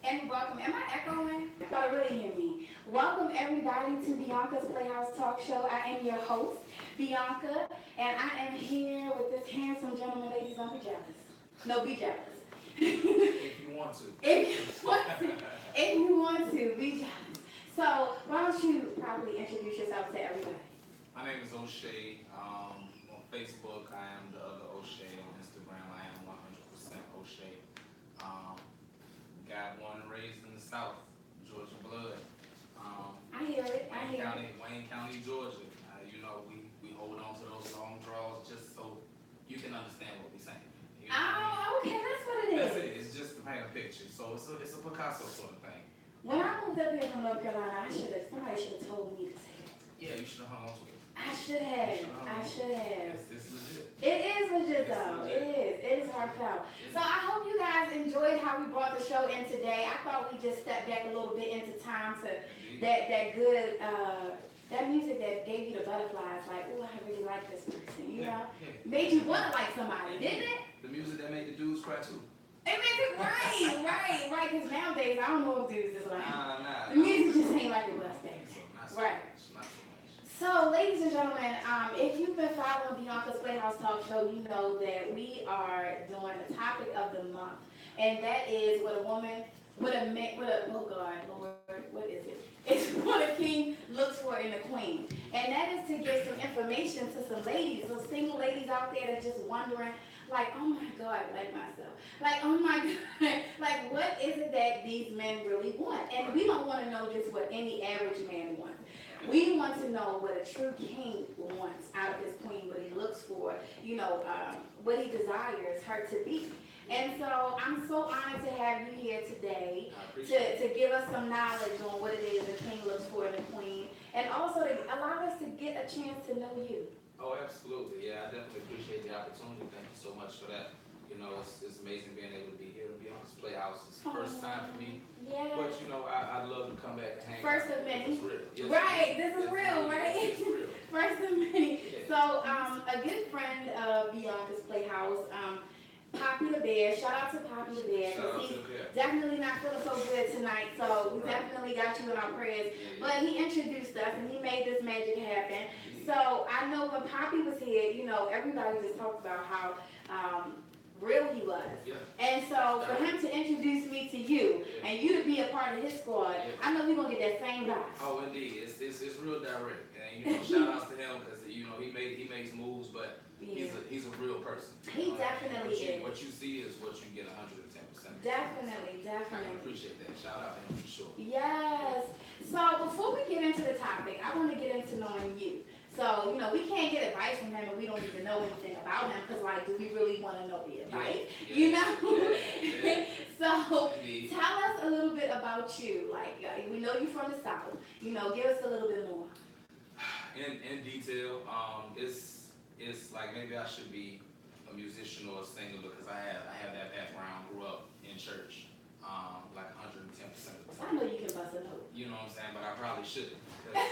And welcome. Am I echoing? You gotta really hear me. Welcome everybody to Bianca's Playhouse Talk Show. I am your host, Bianca, and I am here with this handsome gentleman. Ladies, don't be jealous. No, be jealous. If you want to. If you want to, if you want to, be jealous. So why don't you probably introduce yourself to everybody? My name is O'Shea. On Facebook, I am the other O'Shea. On Instagram, I am 100% O'Shea. Um, got born and raised in the South, Georgia blood. I hear it. I hear it. Wayne County, Georgia. We hold on to those long draws just so you can understand what we're saying. You know what I mean? Oh, okay, that's what it is. That's it. It's just to paint a picture. So it's a Picasso sort of thing. When I moved up here from North Carolina, somebody should have told me to say that. Yeah, you should have hung on to it. I should have. I should have. It's legit. It is legit though. It is. It is heartfelt. So I hope you guys enjoyed how we brought the show in today. I thought we just stepped back a little bit into time to that good that music that gave you the butterflies. Like, oh, I really like this person. You know, made you want to like somebody, didn't it? The music that made the dudes cry too. It makes it right. Because nowadays I don't know if dudes is like the Nah. music just ain't like it was back then. Right. Not so much. So, ladies and gentlemen, if you've been following Bianca's Playhouse Talk Show, you know that we are doing the topic of the month, and that is what a woman, oh God, Lord, what is it? It's what a king looks for in a queen, and that is to give some information to some ladies, those single ladies out there that are just wondering, like, oh my God, like myself, like, oh my God, like, what is it that these men really want? And we don't want to know just what any average man wants. We want to know what a true king wants out of his queen, what he looks for, what he desires her to be. And so I'm so honored to have you here today to give us some knowledge on what it is the king looks for in a queen, and also to allow us to get a chance to know you. Oh, absolutely. Yeah, I definitely appreciate the opportunity. Thank you so much for that. You know, it's amazing being able to be here and be on this Playhouse. It's the first time for me. Yeah. But, I'd love to come back and hang First out. of many. Yes, right, this is real, right? It's real. First of many. Yeah. So, a good friend of Bianca's Playhouse, Poppy the Bear. Shout out to Poppy the Bear. Shout out He's to the bear. definitely not feeling so good tonight, so we Right. definitely got you in our prayers. Yeah. But he introduced us and he made this magic happen. So I know when Poppy was here, everybody just talked about how real he was. Yeah. And so for him to introduce me to you and you to be a part of his squad, I know we're going to get that same vibe. Oh, indeed. It's real direct. And, shout outs to him because, he makes moves, but he's a real person. He definitely is. What you see is what you get 110%. Definitely. I can appreciate that. Shout out to him for sure. Yes. So before we get into the topic, I want to get into knowing you. So, we can't get advice from him and we don't even know anything about him because, do we really want to know the advice? Yeah. So, tell us a little bit about you. We know you're from the South. Give us a little bit more. In detail, it's like maybe I should be a musician or a singer because I have that background. Grew up in church, like 110% of the time. I know you can bust a note. You know what I'm saying, but I probably shouldn't because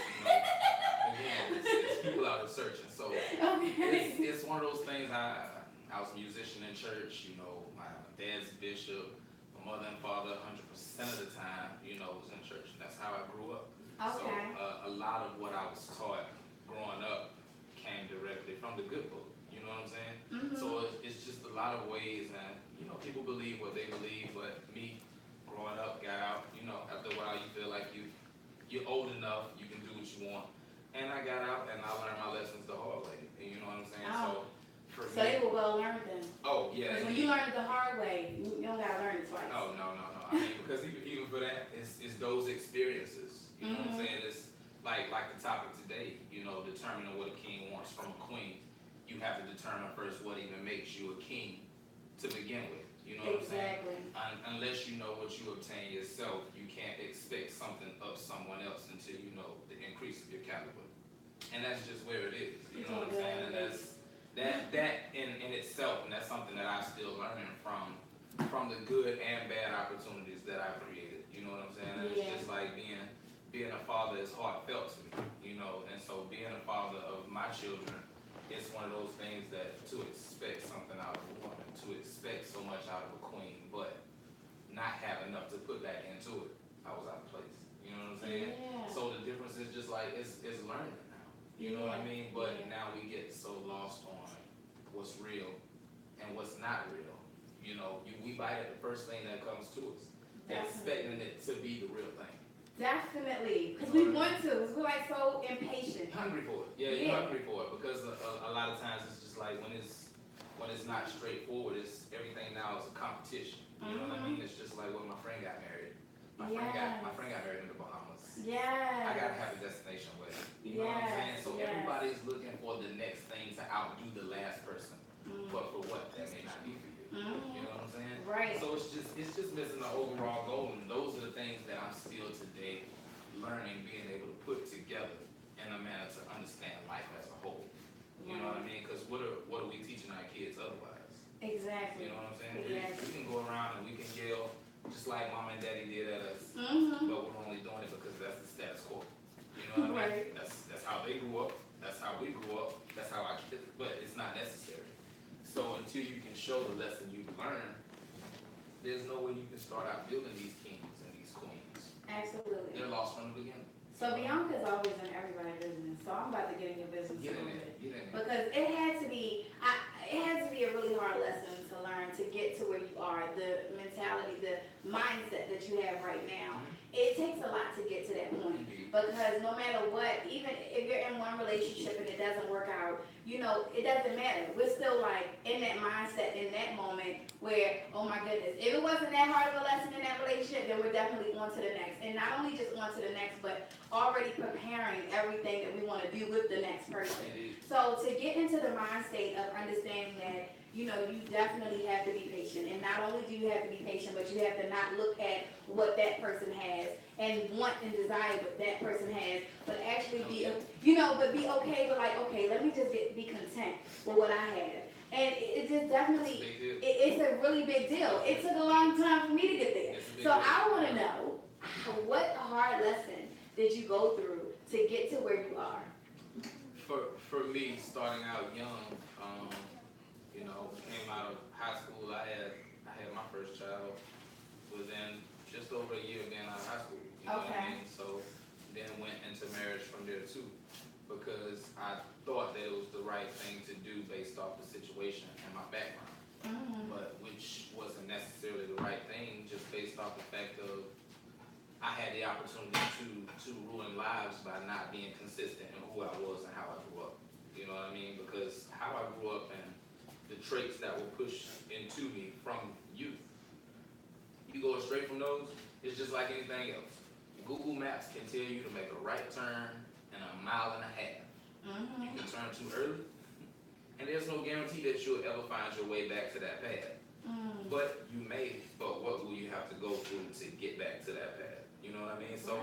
again, it's people out there searching. So it's one of those things. I was a musician in church. My dad's bishop, my mother and father 100% of the time, was in church. That's how I grew up. Okay. So a lot of what I was taught growing up came directly from the good book. You know what I'm saying? Mm-hmm. So it's just a lot of ways, and people believe what they believe, but me growing up, got out. After a while, you feel like you're old enough, you can do what you want. And I got out and I learned my lessons the hard way. You know what I'm saying? Oh. So they were well learned then. Oh yeah. Because when you learn it the hard way, you don't gotta learn it twice. Oh no. I mean, because even for that, it's those experiences. You know what I'm saying? It's like the topic today. Determining what a king wants from a queen. You have to determine first what even makes you a king to begin with. You know what I'm saying? Unless you know what you obtain yourself, you can't expect something of someone else until you know the increase of your caliber. And that's just where it is. You know what I'm saying? And that's that in itself, and that's something that I'm still learning from the good and bad opportunities that I've created. You know what I'm saying? And it's just like being a father is heartfelt to me. And so being a father of my children, it's one of those things that to expect something out of a woman, to expect so much out of a queen, but not have enough to put back You know what I mean? But now we get so lost on what's real and what's not real. You know, we bite at the first thing that comes to us, expecting it to be the real thing. Definitely, because we want to. We're like so impatient. Hungry for it. Yeah, you're hungry for it because a lot of times it's just like when it's not straightforward, it's everything now is a competition. You know what I mean? It's just like when my friend got married. My friend got married in the Bahamas. Yeah. I gotta have a destination wedding. You know what I'm saying? So everybody's looking for the next thing to outdo the last person. But for what? That may not be for you. You know what I'm saying? Right. So it's just missing the overall goal, and those are the things that I'm still today learning, being able to put together in a manner to understand life as a whole. You know what I mean? Because what are we teaching our kids otherwise? Exactly. You know what I'm saying? Exactly. We can go around and we can yell just like mom and daddy did at us, but we're only doing it because that's the status quo. You know what I mean? That's how they grew up. That's how we grew up. That's how I kids. But it's not necessary. So until you can show the lesson you've learned, there's no way you can start out building these kings and these queens. Absolutely. They're lost from the beginning. So Beyonka's always in everybody's business. So I'm about to get in your business a little bit. Get in there. Because it had to be a really hard lesson to learn to get to where you are, the mentality, the mindset that you have right now. It takes a lot to get to that point. Because no matter what, even if you're in one relationship and it doesn't work out, you know, it doesn't matter. We're still like in that mindset in that moment where, oh my goodness, if it wasn't that hard of a lesson in that relationship, then we're definitely on to the next. And not only just on to the next, but already preparing everything that we want to do with the next person. So to get into the mind state of understanding that, you know, you definitely have to be patient. And not only do you have to be patient, but you have to not look at what that person has and want and desire what that person has, but actually be, you know, but be okay with like, okay, let me just be content with what I have. And it just definitely, it's a really big deal. It took a long time for me to get there. So I want to know, what hard lesson did you go through to get to where you are? For me, starting out young, you know, came out of high school. I had my first child within just over a year of being out of high school. You know what I mean? So then went into marriage from there too, because I thought that it was the right thing to do based off the situation and my background, but which wasn't necessarily the right thing, just based off the fact of I had the opportunity to ruin lives by not being consistent in who I was and how I grew up. You know what I mean? Because how I grew up and the traits that were pushed into me from youth, you go straight from those, it's just like anything else. Google Maps can tell you to make a right turn in 1.5 miles. You can turn too early, and there's no guarantee that you'll ever find your way back to that path. But you may, but what will you have to go through to get back to that path? You know what I mean? So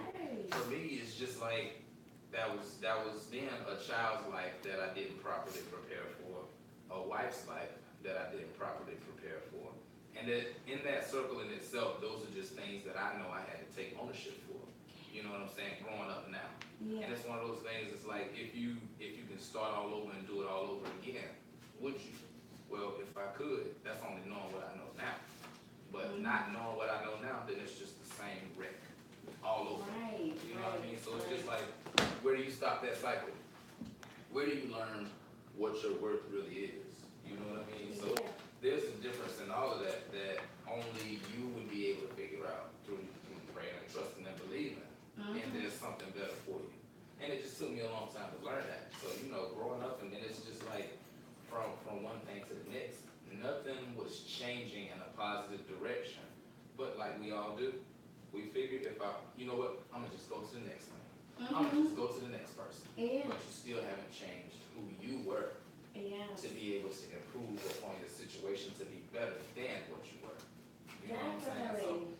for me, it's just like that was then a child's life that I didn't properly prepare for, a wife's life that I didn't properly prepare for. And that in that circle in itself, those are just things that I know I had to take ownership for. You know what I'm saying? Growing up now. And it's one of those things, it's like if you can start all over and do it all over again, would you? Well, if I could, that's only knowing what I know now. But not knowing what I know now, then it's just the same wreck all over. You know what I mean? So it's just like, where do you stop that cycle? Where do you learn what your worth really is? You know what I mean? So there's a difference in all of that that only you would be able to figure out through praying and trusting and believing. And there's something better for you. And it just took me a long time to learn that. So, you know, growing up, and then it's just like from one thing to the next, nothing was changing in a positive direction. But like we all do, we figured you know what, I'm gonna just go to the next thing. I'm gonna just go to the next person. But you still haven't changed who you were to be able to improve upon your situation to be better than what you were. You know what I'm saying? So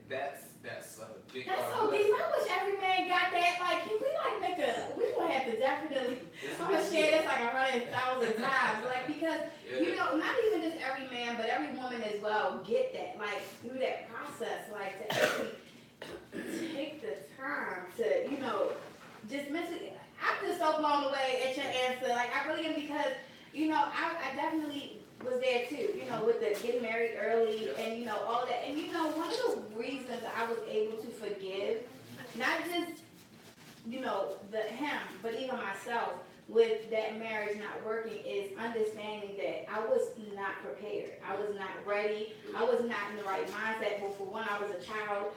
that's a big part That's of so deep. I wish every man got that. Like, can we like make we gonna have to definitely, I'm gonna share this like 100,000 times. Like, because, you know, not even just every man, but every woman as well get that. Like, through that process, like, to actually take the time to, you know, just mentally, I'm just so blown away at your answer. Like, I really am, because, you know, I definitely was there too, you know, with the getting married early and, you know, all that. And, you know, one of the reasons I was able to forgive, not just but even myself, with that marriage not working, is understanding that I was not prepared. I was not ready. I was not in the right mindset. But for when I was a child,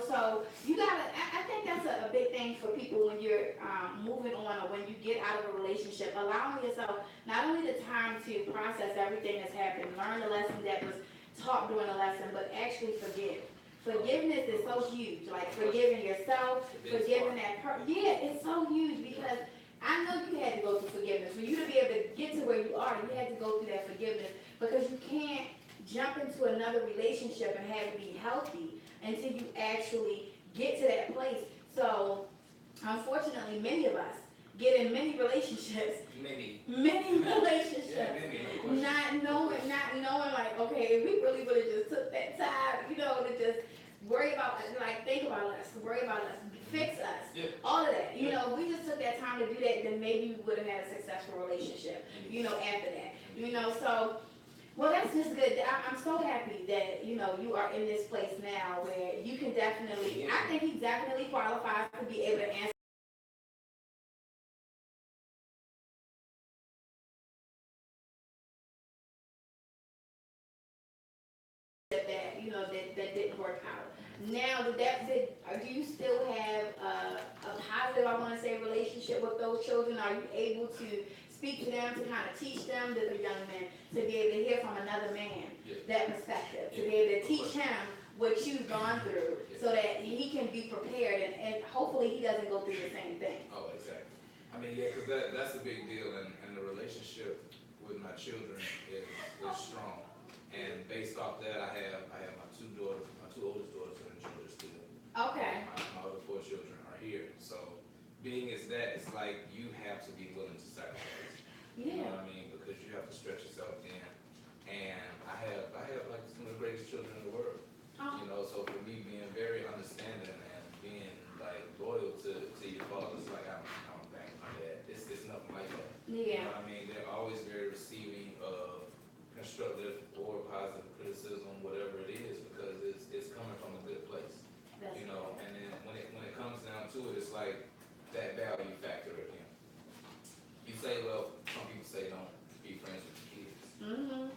so you gotta. I think that's a big thing for people when you're moving on or when you get out of a relationship. Allowing yourself not only the time to process everything that's happened, learn the lesson that was taught during the lesson, but actually forgive. Forgiveness is so huge. Like forgiving yourself, forgiving that person. Yeah, it's so huge because I know you had to go through forgiveness. For you to be able to get to where you are, you had to go through that forgiveness because you can't jump into another relationship and have it be healthy until you actually get to that place. So, unfortunately, many of us get in many relationships. Many relationships. Yeah, many. Not knowing like, okay, if we really would have just took that time, to just worry about, like, think about us, worry about us, fix us, all of that. If we just took that time to do that, then maybe we would have had a successful relationship, after that. So, well, that's just good. I'm so happy that, you are in this place now where you can definitely, I think he definitely qualifies to be able to answer that didn't work out. Now, do you still have a positive, I want to say, relationship with those children? Are you able to speak to them, to kind of teach them, the young men, to be able to hear from another man that perspective, to be able to teach him what you've gone through so that he can be prepared and hopefully he doesn't go through the same thing? Oh, exactly. I mean, because that's a big deal, and the relationship with my children is strong. And based off that, I have my two oldest daughters are in Georgia still. Okay. My other 4 children are here. So being as that, it's like you have to be willing to sacrifice. Yeah. You know what I mean? Because you have to stretch yourself thin. And I have like some of the greatest children in the world. Oh. So for me being very understanding and being like loyal to your father, it's like I'm thanking my dad. It's nothing like that. Yeah. You know what I mean? They're always very receiving of constructive or positive criticism, whatever it is, because it's coming from a good place. That's And then when it comes down to it, it's like that value factor again. You say, well, some people say don't be friends with your kids,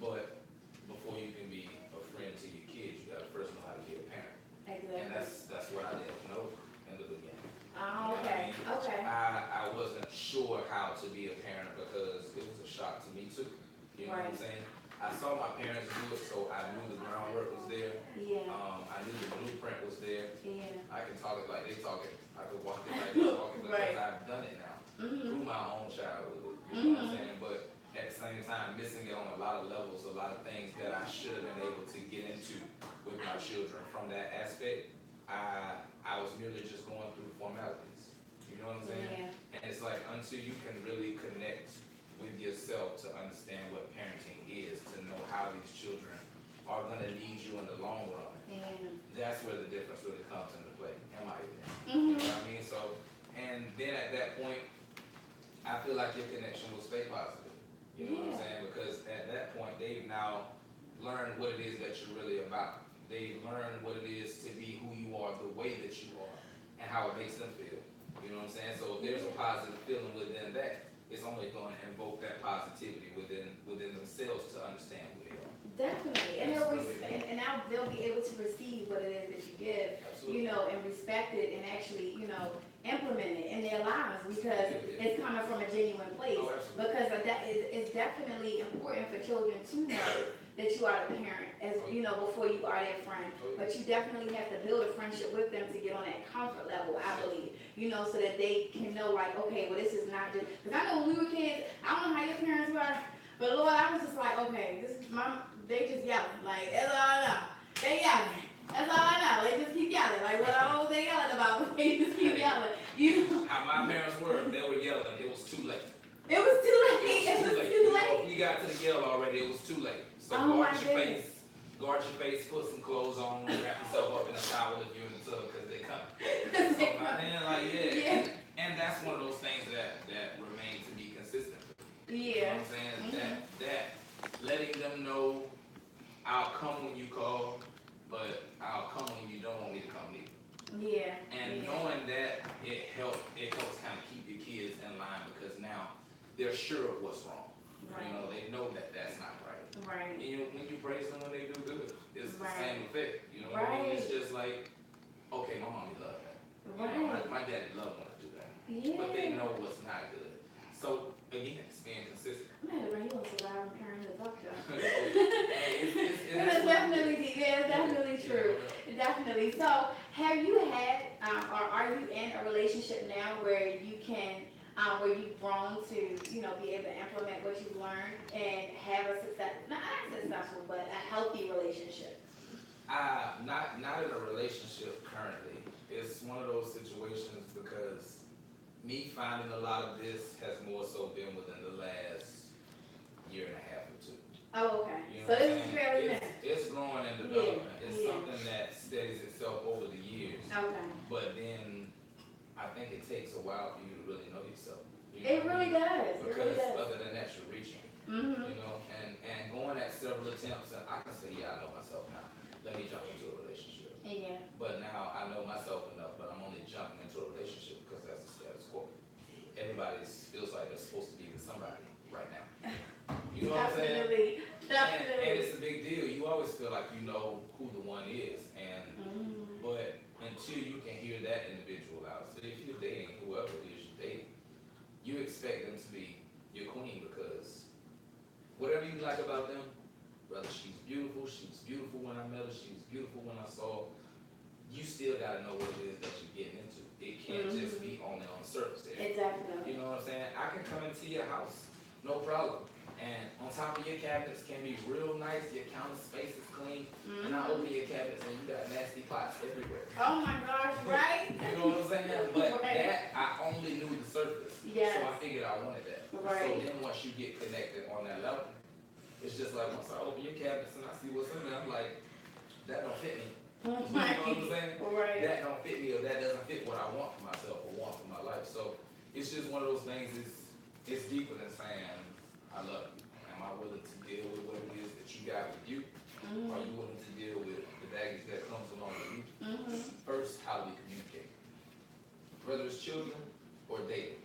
but before you can be a friend to your kids, you got to first know how to be a parent. Exactly. And that's what I didn't know in the beginning. Oh, okay. Okay. I wasn't sure how to be a parent because it was a shock to me too. You know what I'm saying? I saw my parents do it, so I knew the groundwork was there. Yeah. I knew the blueprint was there. Yeah. I can talk it like they talk it. I could walk it like they walk it because I've done it now through my own childhood. You know what I'm saying? But at the same time, missing it on a lot of levels, a lot of things that I should have been able to get into with my children. From that aspect, I was merely just going through formalities. You know what I'm saying? Yeah. And it's like until you can really connect with yourself to understand what parenting is, to know how these children are going to need you in the long run. That's where the difference really comes into play, in my opinion. You know what I mean? So, and then at that point, I feel like your connection will stay positive. You know what I'm saying? Because at that point, they've now learned what it is that you're really about. They've learned what it is to be who you are, the way that you are, and how it makes them feel. You know what I'm saying? So if there's a positive feeling within that, it's only going to invoke that positivity within themselves to understand who they are. Definitely, and now they'll be able to receive what it is that you give, Absolutely. And respect it and actually, implement it in their lives because it's coming from a genuine place. Oh, because it's definitely important for children to know that you are the parent, as before you are their friend. But you definitely have to build a friendship with them to get on that comfort level, I believe. So that they can know, like, okay, well, this is not just, because I know when we were kids, I don't know how your parents were, but Lord, I was just like, okay, this is they just yelling, like, that's all I know. They yelling. That's all I know. They just keep yelling. Like, what all they yelling about, but they just keep yelling. How my parents were, they were yelling, it was too late. It was too late. It was too late. If you got to the yell already, it was too late. So guard your face, put some clothes on, wrap yourself up in a towel if you're in the tub because they come. And that's one of those things that remain to be consistent. You know what I'm saying? That letting them know I'll come when you call, but I'll come when you don't want me to come either. Yeah. And knowing that, it helps kind of keep your kids in line because now they're sure of what's wrong. Right. You know, they know that that's not right. Right. And when you praise them when they do good, it's the Right. same effect. You know, Right. it's just like, okay, my mommy loved that. Right. You know, my daddy loved when I do that. Yeah. But they know what's not good. So again, it's being consistent. I'm gonna bring you a surviving parent to talk to. It's It's definitely true. Definitely. So, have you had, or are you in a relationship now where you can, where you've grown to, be able to implement what you've learned and have a not successful, but a healthy relationship? Not in a relationship currently. It's one of those situations because me finding a lot of this has more so been within the last year and a half or two. Oh, okay. You know So what I'm this is saying? fairly new. It's growing and developing. It's Yeah. something that steadies itself over the years. Okay. But then I think it takes a while for you to really know yourself. You know It what I really mean? does. It Because really does. other than that, you're reaching. Mm-hmm. You know, and going at several attempts, and I can say, yeah, I know myself now. Let me jump into a relationship. Yeah. But now I know myself enough, but I'm only jumping into a relationship because that's the status quo. Everybody feels like they're supposed to be with somebody right now. You know what I'm saying? Definitely. And it's a big deal. You always feel like you know who the one is, but until you can hear that individual out. So if you're dating whoever it is you're dating, you expect them to be your queen because whatever you like about them, whether she was beautiful when I met her, she was beautiful when I saw her, you still gotta know what it is that you're getting into. It can't just be only on the surface there. Exactly. You know what I'm saying? I can come into your house, no problem. And on top of your cabinets can be real nice, your counter space is clean, and I open your cabinets and you got nasty pots everywhere. Oh my gosh, right? You know what I'm saying? But Right. that, I only knew the surface. Yes. So I figured I wanted that. Right. So then once you get connected on that level, it's just like once I open your cabinets and I see what's in there, I'm like, that don't fit me. You know what I'm saying? Right. That don't fit me or that doesn't fit what I want for myself or want for my life. So it's just one of those things, it's deeper than saying, I love you. Am I willing to deal with what it is that you got with you? Are you willing to deal with the baggage that comes along with you? First, how do we communicate? Whether it's children or dating,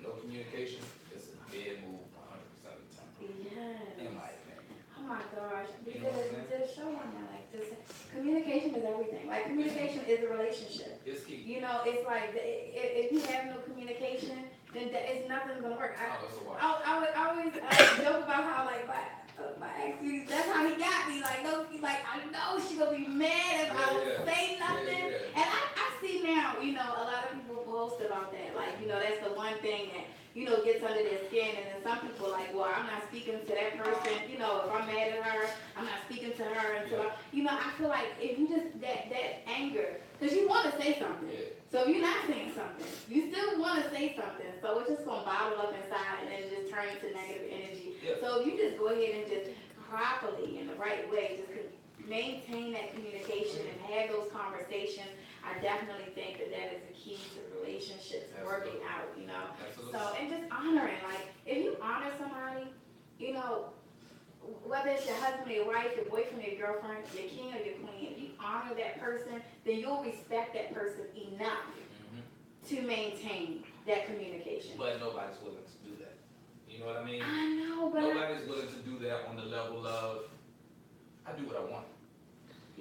no communication is a dead move 100% of the time. Yes. In my opinion. Oh my gosh. You know what I'm Because just show them that, like, just communication is everything. Like, communication is a relationship. It's key. It's like, if you have no communication, then it's nothing's gonna work. Oh, it's a wash. I always joke about how, like, my ex, that's how he got me. Like, no, I know she gonna be mad if I don't say nothing. And I see now, a lot of people boast about that. Like, that's the one thing that, gets under their skin. And then some people are like, well, I'm not speaking to that person. If I'm mad at her, I'm not speaking to her until, I feel like if you just, that anger, because you want to say something. Yeah. So if you're not saying something, you still want to say something. So it's just going to bottle up inside and then just turn into negative energy. Yeah. So if you just go ahead and just properly, in the right way, just maintain that communication and have those conversations, I definitely think that is the key to relationships working out, Absolutely. So, and just honoring, like, if you honor somebody, whether it's your husband or your wife, your boyfriend or your girlfriend, your king or your queen, if you honor that person, then you'll respect that person enough to maintain that communication. But nobody's willing to do that. You know what I mean? I know, but Nobody's willing to do that on the level of, I do what I want.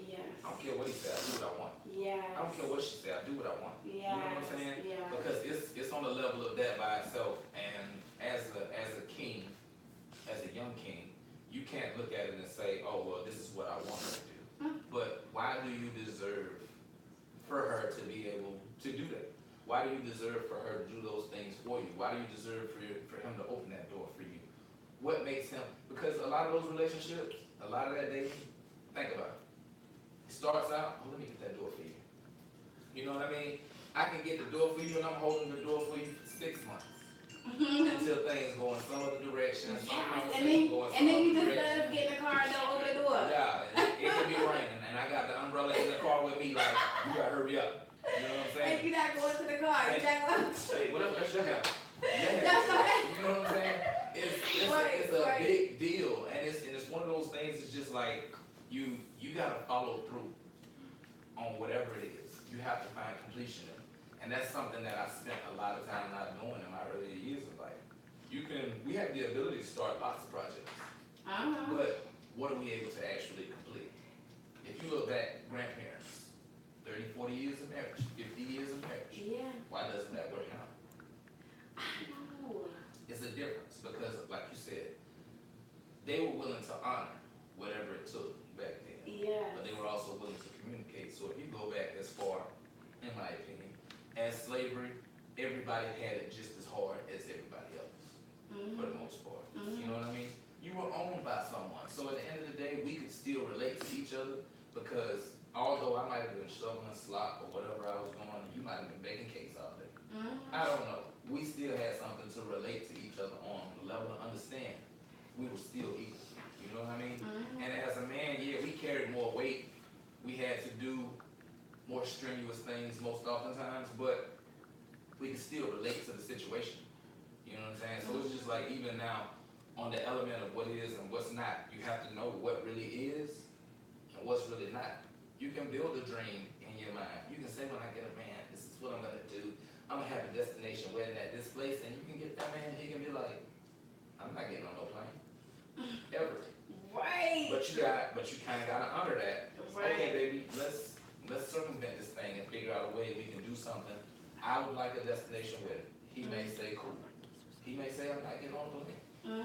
yes. I don't care what he said, I do what I want. Yes. I don't care what she said, I do what I want. Yes. You know what I'm saying? Yes. Because it's on the level of that by itself. And as a king, as a young king, you can't look at it and say, oh, well, this is what I want her to do. But why do you deserve for her to be able to do that? Why do you deserve for her to do those things for you? Why do you deserve for him to open that door for you? What makes him, because a lot of those relationships, a lot of that dating, think about it. It starts out, oh, let me get that door for you. You know what I mean? I can get the door for you and I'm holding the door for you for 6 months. Until things go in some other direction. And then you just let us get in the car and don't open the door. Yeah, it can be raining and I got the umbrella in the car with me like, you gotta hurry up. You know what I'm saying? And you're not going to the car. You're not going to... Hey, whatever, that's your house. Yeah. That's right. You know what I'm saying? It's a big deal, and it's one of those things. It's just like you gotta follow through on whatever it is. You have to find completion in. And that's something that I spent a lot of time not doing in my earlier years of life. We have the ability to start lots of projects, but what are we able to actually complete? If you look back, grandparents, 30, 40 years of marriage, 50 years of marriage. Yeah. Why doesn't that work out? I know. It's a difference because, like you said, they were willing to honor whatever it took back then. Yeah. But they were also willing to communicate. So if you go back as far, in my opinion, as slavery, everybody had it just as hard as everybody else, for the most part. You know what I mean? You were owned by someone. So at the end of the day, we could still relate to each other because although I might have been shoveling slop or whatever I was doing, you might have been baking cakes all day. I don't know. We still had something to relate to each other on, the level of understand. We were still equal. You know what I mean? And as a man, yeah, we carried more weight. We had to do more strenuous things most oftentimes, but we can still relate to the situation. You know what I'm saying? So it's just like even now, on the element of what is and what's not, you have to know what really is and what's really not. You can build a dream in your mind. You can say, when I get a man, this is what I'm gonna do. I'm gonna have a destination wedding at this place, and you can get that man, he can be like, I'm not getting on no plane. Ever. Right. But you kinda gotta honor that. Right. Okay, baby, let's circumvent this thing and figure out a way we can do something. I would like a destination wedding. He may say, cool. He may say, I'm not getting on the plane.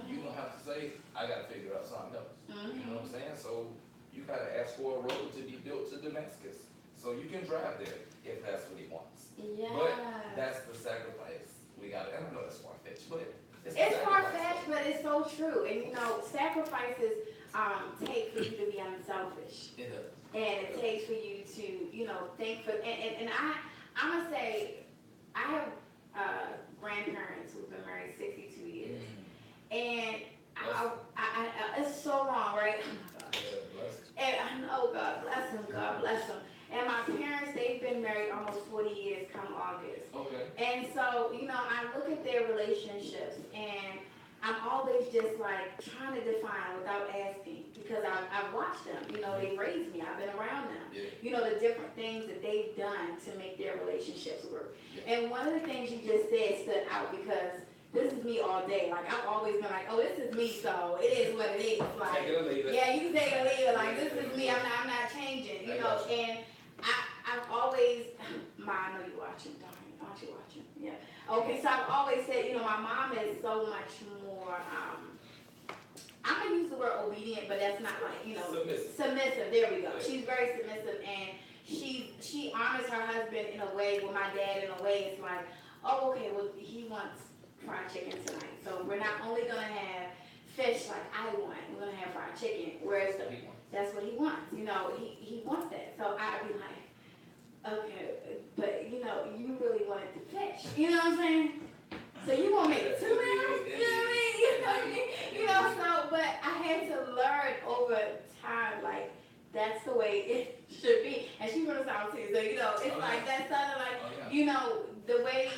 You don't have to say, I gotta figure out something else. You know what I'm saying? So you gotta ask for a road to be built to Damascus. So you can drive there if that's what he wants. Yeah. But that's the sacrifice we gotta, and I know that's far-fetched, but It's far-fetched, but it's so true. And you know, sacrifices take for you to be unselfish. It does. And it takes for you to, you know, think for, and I'm gonna say, I have grandparents who've been married 62 years. And it's so long, right? And I know, God bless them, God bless them. And my parents, they've been married almost 40 years come August. Okay. And so, you know, I look at their relationships and I'm always just like trying to define without asking because I've watched them. You know, they raised me. I've been around them. Yeah. You know, the different things that they've done to make their relationships work. Yeah. And one of the things you just said stood out because this is me all day. Like, I've always been like, oh, this is me, so it is what it is. Like, Take it or leave it. yeah, you can take it or leave it. Like, this is me. I'm not changing, you know. And I've always, Ma, I know you're watching, darn, aren't you watching? Yeah. Okay, so I've always said, you know, my mom is so much more, I'm going to use the word obedient, but that's not like, you know. Submissive, there we go. She's very submissive, and she honors her husband in a way, with my dad in a way, it's like, oh, okay, well, he wants fried chicken tonight. So we're not only going to have fish like I want, we're going to have fried chicken, whereas that's what he wants. You know, he wants that. So I'd be like, okay, but you know, you really wanted the fish. You know what I'm saying? So you want to make it 2 now? You know what I mean? You know, so, but I had to learn over time, like, that's the way it should be. And she's from the South too, so you know, it's like that sort of like, you know, the way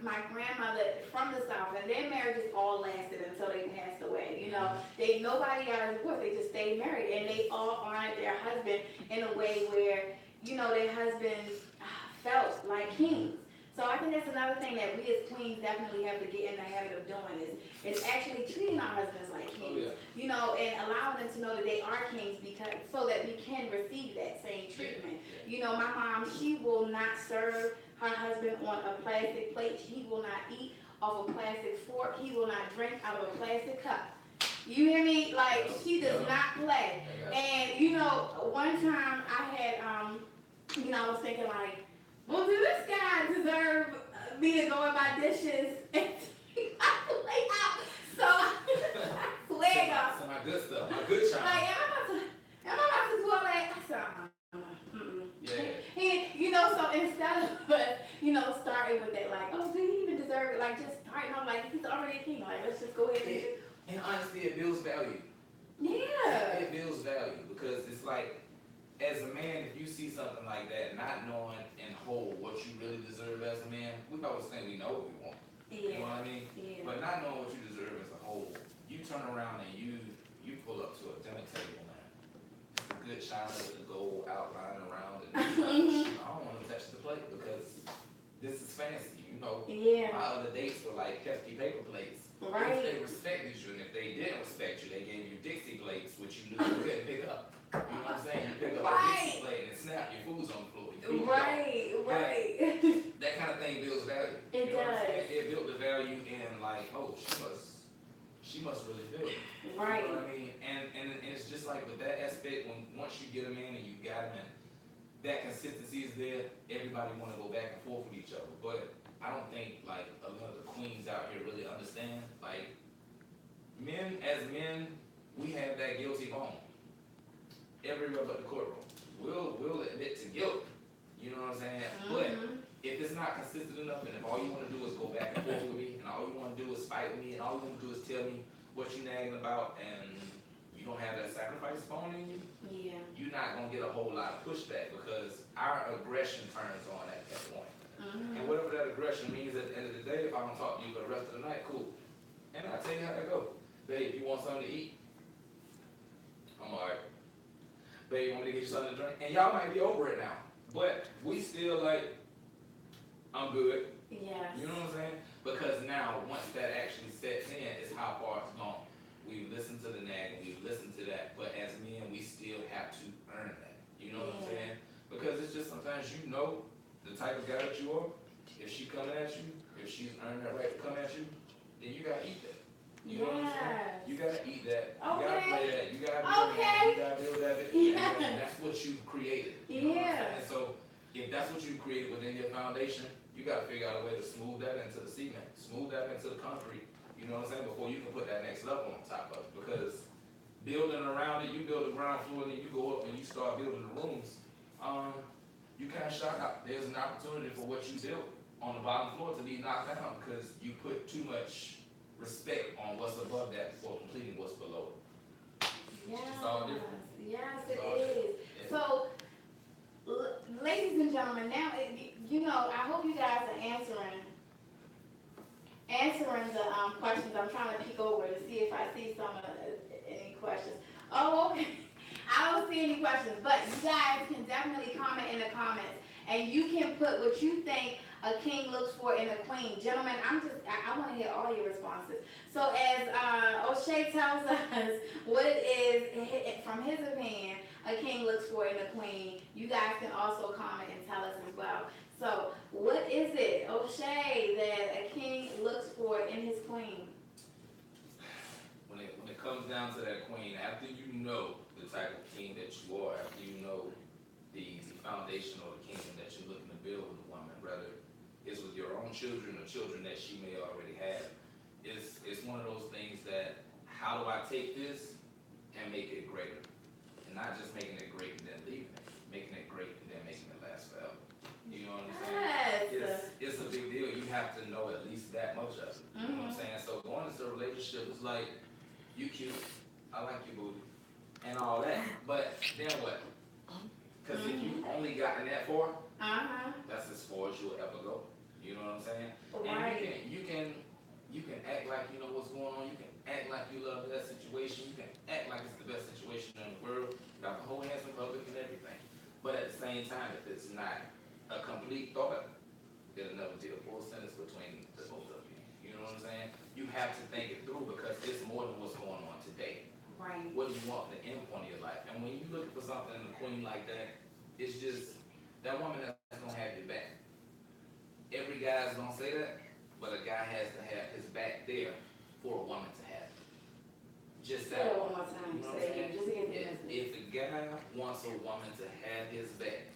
my grandmother from the South, and their marriages all lasted until they passed away. You know, nobody got a divorce; they just stayed married, and they all honored their husband in a way where, you know, their husbands felt like kings. So I think that's another thing that we as queens definitely have to get in the habit of doing is actually treating our husbands like kings. You know, and allowing them to know that they are kings because so that we can receive that same treatment. You know, my mom, she will not serve her husband on a plastic plate. He will not eat off a plastic fork. He will not drink out of a plastic cup. You hear me? Like, she does not play. And, you know, one time I had, you know, I was thinking like, well, do this guy deserve me to go in my dishes and I play out? So, I swear, y'all. So my good stuff, my good child. Like, am I about to do all that? I said, And, you know, so instead of, you know, starting with that, like, oh, do he even deserve it? Like, just starting off like, he's already a king. Like, let's just go ahead and do it. And honestly, it builds value. Yeah. It builds value because it's like, as a man, if you see something like that, not knowing in whole what you really deserve as a man, we always think we know what we want. You know what I mean? Yeah. But not knowing what you deserve as a whole, you turn around and you pull up to a dinner table, man. Good shine with the gold outline around it. I don't want to Yeah. My other dates were like hefty paper plates. Right. If they respected you, and if they didn't respect you, they gave you Dixie plates, which you knew you couldn't pick up. You know what I'm saying? You pick up a Dixie plate and it snap, your food's on the floor. Right. That kind of thing builds value. It does. It built the value in like, oh, she must really feel it. Right. You know what I mean? And it's just like with that aspect, once you get them in and you got them in, that consistency is there, everybody want to go back and forth with each other. But I don't think like a lot of the queens out here really understand. Like as men, we have that guilty bone. Everywhere but the courtroom. We'll admit to guilt. You know what I'm saying? But if it's not consistent enough, and if all you want to do is go back and forth with me, and all you want to do is fight with me, and all you want to do is tell me what you're nagging about, and you don't have that sacrifice bone in you, you're not gonna get a whole lot of pushback because our aggression turns on at that point. And whatever that aggression means at the end of the day, if I don't talk to you for the rest of the night, cool. And I'll tell you how that go. Babe, you want something to eat? I'm alright. Babe, you want me to get you something to drink? And y'all might be over it now. But we still like, I'm good. Yes. You know what I'm saying? Because now, once that actually sets in, it's how far it's gone. We listen to the nag, we listen to that, but as men, we still have to earn that. You know what I'm saying? Because it's just sometimes you know the type of guy that you are. If she coming at you, if she's earned that right to come at you, then you gotta eat that. You know what I'm saying? You gotta eat that. You gotta play that. You gotta build that. You gotta build that. And that's what you created. You know what I'm saying? And so if that's what you created within your foundation, you gotta figure out a way to smooth that into the cement, smooth that into the concrete. You know what I'm saying? Before you can put that next level on top of it. Because building around it, you build the ground floor, and then you go up and you start building the rooms. You kind of shot out. There's an opportunity for what you built on the bottom floor to be knocked down because you put too much respect on what's above that before completing what's below it. Yes. It's all different. Yes, It's it all is. different. Yeah. So, ladies and gentlemen, now you know, I hope you guys are answering the questions. I'm trying to peek over to see if I see some of any questions. Oh, okay. I don't see any questions, but you guys can definitely comment in the comments, and you can put what you think a king looks for in a queen. Gentlemen, I want to hear all your responses. So as O'Shea tells us what it is from his opinion a king looks for in a queen, you guys can also comment and tell us as well. So what is it, O'Shea, that a king looks for in his queen? When it comes down to that queen, after you know the type of king that you are, after you know the foundation or the kingdom that you're looking to build with a woman, whether it's with your own children or children that she may already have, it's one of those things that, how do I take this and make it greater? And not just making it great and then leaving it, making it great and then making it last forever. You know what I'm saying? Yes. It's a big deal. You have to know at least that much of it. You know what I'm saying? So going into a relationship is like, you cute, I like your booty, and all that. But then what? Because if you only gotten that far, that's as far as you'll ever go. You know what I'm saying? Right. And you can act like you know what's going on. You can act like you love that situation. You can act like it's the best situation in the world. You got the whole hands in public and everything. But at the same time, if it's not a complete thought, it'll never be a full sentence between the both of you. You know what I'm saying? You have to think it through because it's more than what's going on today. Right. What do you want in the end point of your life? And when you look for something in a queen like that, it's just that woman that's gonna have your back. Every guy's gonna say that, but a guy has to have his back there for a woman to have it. Just that. Say it one more time. You know what I'm Say it saying? again. Just to get the message. If the guy wants a woman to have his back,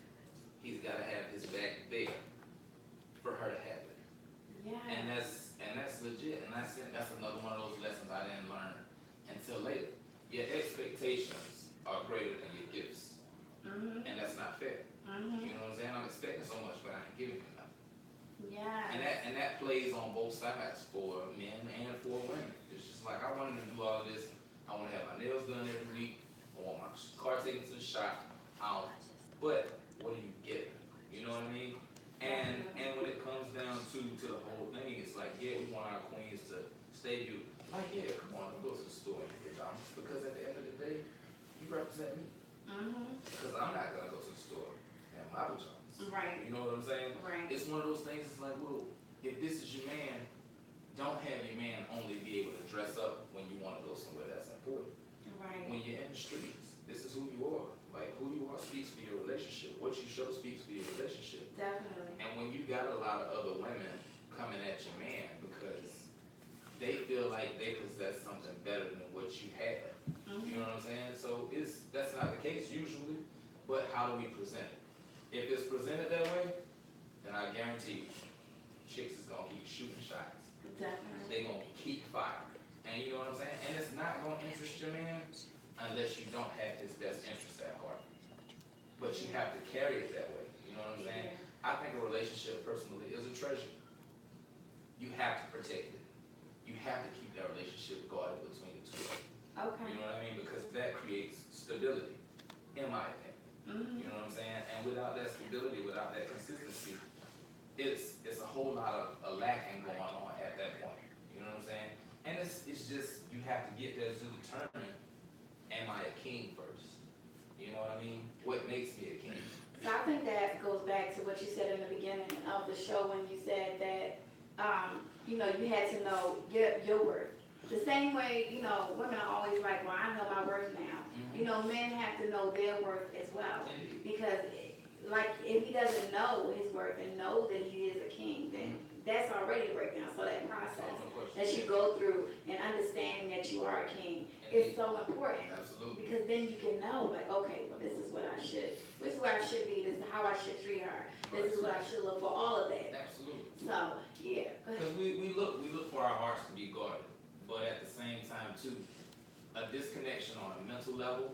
he's gotta have his back there for her to have it. Yeah. And that's legit. And that's another one of those lessons I didn't learn until later. Your expectations are greater than your gifts. And that's not fair. You know what I'm saying? I'm expecting so much, but I ain't giving you enough. Yeah. And that plays on both sides for men and for women. It's just like, I wanted to do all of this. I want to have my nails done every week. I want my car taken to the shop. But what do you get? You know what I mean? And when it comes down to the whole thing, it's like, yeah, we want our queens to stay beautiful. Like, yeah, come on, go to the store and get down. Because at the end of the day, you represent me. Because I'm not going to go to the store and my pajamas. Right. You know what I'm saying? Right. It's one of those things, it's like, well, if this is your man, don't have your man only be able to dress up when you want to go somewhere that's important. Right. When you're in the streets, this is who you are. Like, who you are speaks for your relationship. What you show speaks for your relationship. Definitely. And when you got a lot of other women coming at your man because they feel like they possess something better than what you have. You know what I'm saying? So that's not the case usually, but how do we present it? If it's presented that way, then I guarantee you, chicks is gonna keep shooting shots. Definitely. They gonna keep firing. And you know what I'm saying? And it's not gonna interest your man unless you don't have his best interest at heart. But you have to carry it that way. You know what I'm saying? Yeah. I think a relationship personally is a treasure. You have to protect it. You have to keep that relationship guarded between the two. Okay. You know what I mean? Because that creates stability, in my opinion. You know what I'm saying? And without that stability, without that consistency, it's a whole lot of a lacking going on at that point. You know what I'm saying? And it's just, you have to get there to determine, am I a king first? You know what I mean? What makes me a king? So I think that goes back to what you said in the beginning of the show when you said that, you know, you had to know your worth. The same way, you know, women are always like, well, I know my worth now. You know, men have to know their worth as well. Because, like, if he doesn't know his worth and know that he is a king, then that's already a breakdown. So that process that you go through and understanding that you are a king is so important. Absolutely. Because then you can know, like, okay, well, this is what I should, this is where I should be, this is how I should treat her, this is what I should look for, all of that. Absolutely. So, yeah. Because we look for our hearts to be guarded, but at the same time too, a disconnection on a mental level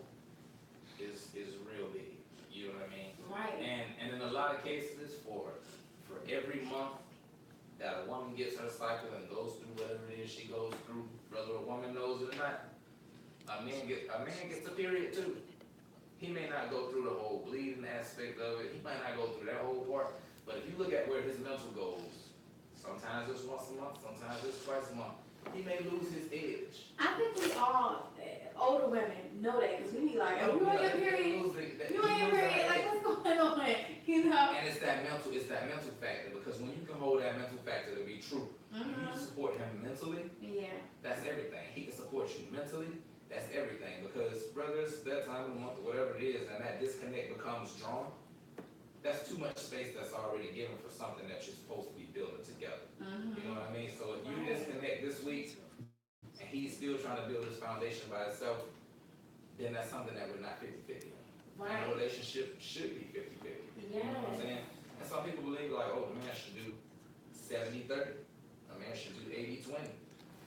is real big. You know what I mean? Right. And in a lot of cases, for every month that a woman gets her cycle and goes through whatever it is she goes through, whether a woman knows it or not, a man gets a period too. He may not go through the whole bleeding aspect of it. He might not go through that whole part. But if you look at where his mental goes, sometimes it's once a month, sometimes it's twice a month. He may lose his edge. I think we all, older women, know that, because we be like, oh, you on your period? You on your period? Like, what's going on? You know? And it's that mental factor, because when you can hold that mental factor to be true, when you support him mentally, Yeah. that's everything. He can support you mentally, that's everything. Because whether it's that time of the month or whatever it is, and that disconnect becomes drawn, that's too much space that's already given for something that you're supposed to be building together. You know what I mean? So if you disconnect this week, and he's still trying to build his foundation by himself, then that's something that we're not 50-50. Right. And a relationship should be 50-50. You know what I'm saying? And some people believe like, oh, the man should do 70-30. A man should do 80-20.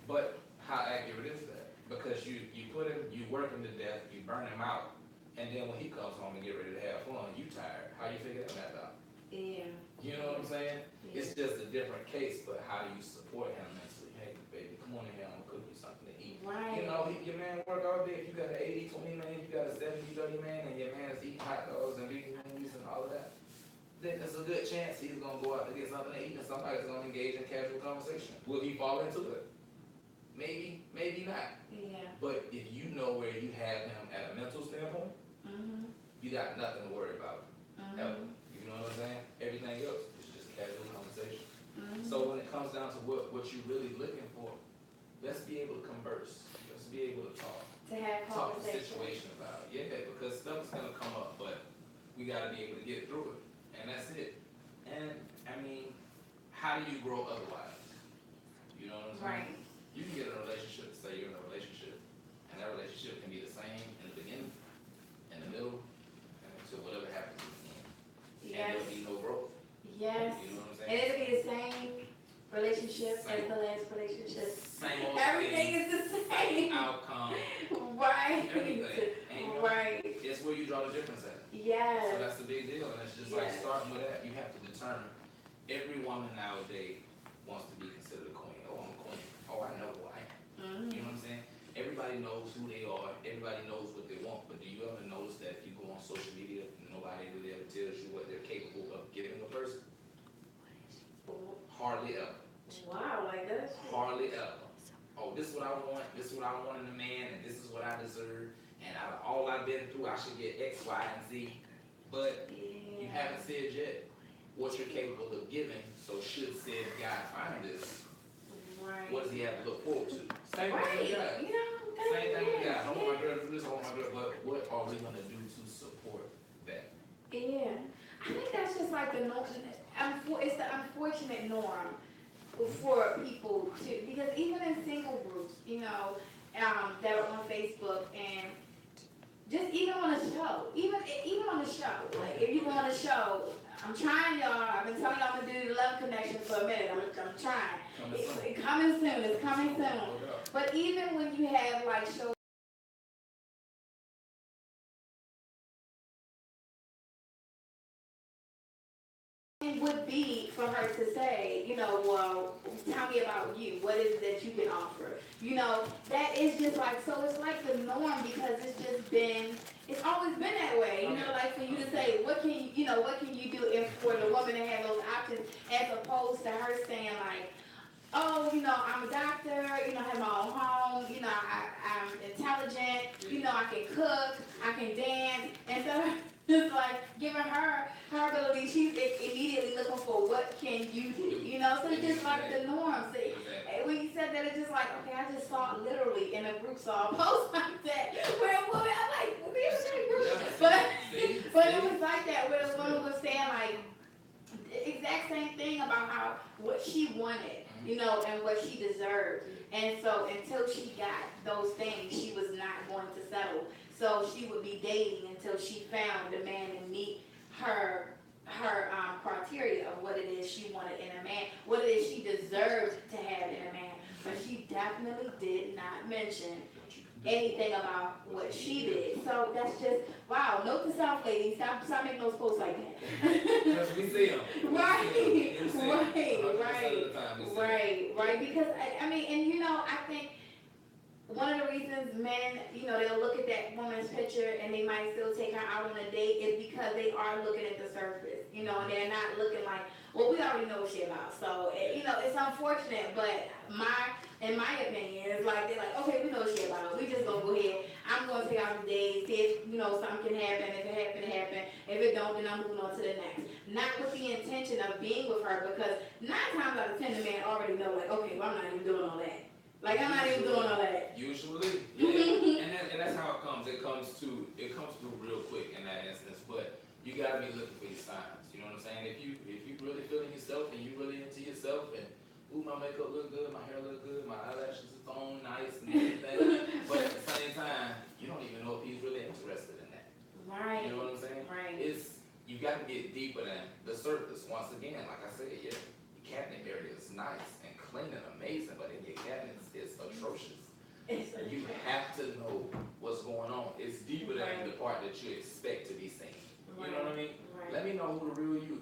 But how accurate is that? Because you put him, you work him to death, you burn him out, and then when he comes home and get ready to have fun, you tired. How you figure that out? Yeah. You know what I'm saying? Yeah. It's just a different case, but how do you support him mentally? Hey, baby, come on in here, I'm gonna cook you something to eat. Right. You know, your man work all day. If you got an 80-20 man, you got a 70-30 man, and your man is eating hot dogs and vegan wings and all of that, then there's a good chance he's gonna go out to get something to eat and somebody's gonna engage in casual conversation. Will he fall into it? Maybe, maybe not. Yeah. But if you know where you have him at a mental standpoint, you got nothing to worry about. Ever. You know what I'm saying? Everything else is just casual conversation. So when it comes down to what you're really looking for, let's be able to converse. Let's be able to talk. To have Talk the conversation. situation about it. Yeah, because stuff is gonna come up, but we gotta be able to get through it. And that's it. And I mean, how do you grow otherwise? You know what I'm saying? Right. You can get in a relationship to say you're in a relationship, and that relationship can be the same in the beginning, in the middle, and until whatever happens in the end. And Yes. there'll be no growth. Yes. You know what I'm And saying? it'll be the same relationship as the last relationship. Same old Everything thing, is the same same. outcome, Right. everything. And you know, Right. it's where you draw the difference at. So Yes. that's the big deal, and it's just like Yes. starting with that, you have to determine. Every woman nowadays wants to be considered a queen. Oh, I'm a queen. Oh, I know who I am. You know what I'm saying? Everybody knows who they are. Everybody knows what they want. But do you ever notice that if you go on social media, nobody really ever tells you what they're capable of giving a person? Hardly ever. Wow, like that. Hardly ever. Oh, this is what I want. This is what I want in a man, and this is what I deserve. And out of all I've been through, I should get X, Y, and Z. But you haven't said yet, what you're capable of giving. So should said guy find this, Right. what does he have to look forward to? Same Right. thing with God. You know, Same thing with God. I want my girl to do this, I want my girl, but what are we gonna do to support that? yeah. I think that's just like the norm. It's the unfortunate norm for people to, because even in single groups, you know, that are on Facebook and just even on a show, even on the show, like if you go on a show, I'm trying y'all, I've been telling y'all I'm gonna do the love connection for a minute, I'm trying. It's coming soon, it's coming soon. But even when you have like shows it would be for her to say, you know, well, tell me about you. What is it that you can offer? You know, that is just like, so it's like the norm because it's just been, it's always been that way. You know, like for you to say, what can you know, what can you do if for the woman to have those options as opposed to her saying like, oh, you know, I'm a doctor, you know, I have my own home, you know, I'm intelligent, you know, I can cook, I can dance, and so it's like giving her ability, she's immediately looking for what can you do, you know, so it's just like the norm. See, when you said that, it's just like, okay, I just saw it literally in a group, saw a post like that, where a woman, I'm like, but it was like that, where the woman was saying like, the exact same thing about how, what she wanted, you know, and what she deserved. And so until she got those things, she was not going to settle. So she would be dating until she found the man to meet her criteria of what it is she wanted in a man, what it is she deserved to have in a man. But she definitely did not mention anything about what she did. So that's just, wow, note to self, ladies, stop making those posts like that. Because we see them. Right, because, I mean, and you know, I think one of the reasons men, you know, they'll look at that woman's picture and they might still take her out on a date is because they are looking at the surface, you know, and they're not looking like, well, we already know what she about. So, you know, it's unfortunate, but in my opinion, it's like, they're like, okay, we know what she about. We just gonna go ahead. I'm gonna take out the date, see if, you know, something can happen. If it happen, it happen. If it don't, then I'm moving on to the next. Not with the intention of being with her, because 9 times out of 10, the man already know, like, okay, well, I'm not even doing all that. Like, I'm not even doing all that. Usually, yeah. and that's how it comes. It comes through real quick in that instance. But you gotta be looking for your signs. You know what I'm saying? If you really feeling yourself and you really into yourself and ooh, my makeup look good, my hair look good, my eyelashes is on nice and everything. But at the same time, you don't even know if he's really interested in that. Right. You know what I'm saying? Right. You got to get deeper than the surface. Once again, like I said, yeah, your cabinet area is nice and clean and amazing, but in your cabinets, it's atrocious. You have to know what's going on. It's deeper than the part that you expect to be seen. You know what I mean? Right. Let me know who the real you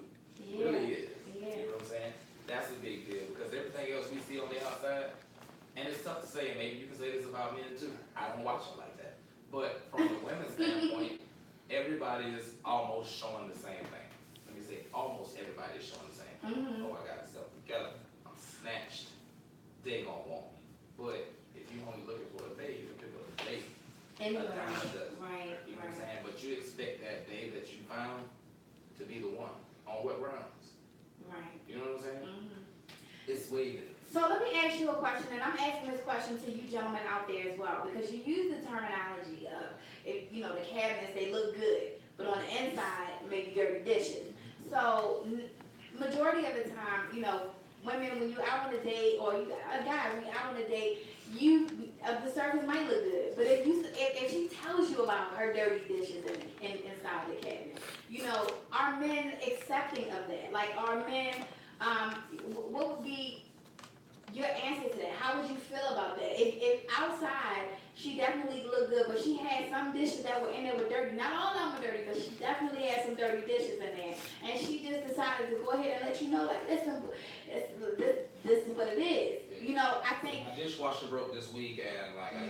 really is. Yeah. You know what I'm saying? That's a big deal because everything else we see on the outside, and it's tough to say, and maybe you can say this about men too. I don't watch it like that. But from the women's standpoint, everybody is almost showing the same thing. Let me say, almost everybody is showing the same thing. Mm-hmm. Oh, I got myself together. I'm snatched. They gonna want me. But if you only looking for a babe, you pick up a babe. Anyway, Right. You know what I'm saying? But you expect that babe that you found to be the one. On what grounds? Right. You know what I'm saying? Mm-hmm. It's way. So let me ask you a question, and I'm asking this question to you gentlemen out there as well, because you use the terminology of, if you know, the cabinets, they look good, but on the inside, maybe dirty dishes. So majority of the time, you know, women, when you're out on a date, or a guy, when you're out on a date, the surface might look good, but if she tells you about her dirty dishes inside the cabinet, you know, are men accepting of that? Like, are men, what would be your answer to that? How would you feel about that? If outside, she definitely looked good, but she had some dishes that were in there with dirty, not all of them were dirty, but she definitely had some dirty dishes in there, and she just decided to go ahead and let you know, like, listen, this is what it is. You know, I think My dishwasher broke this week, and like right.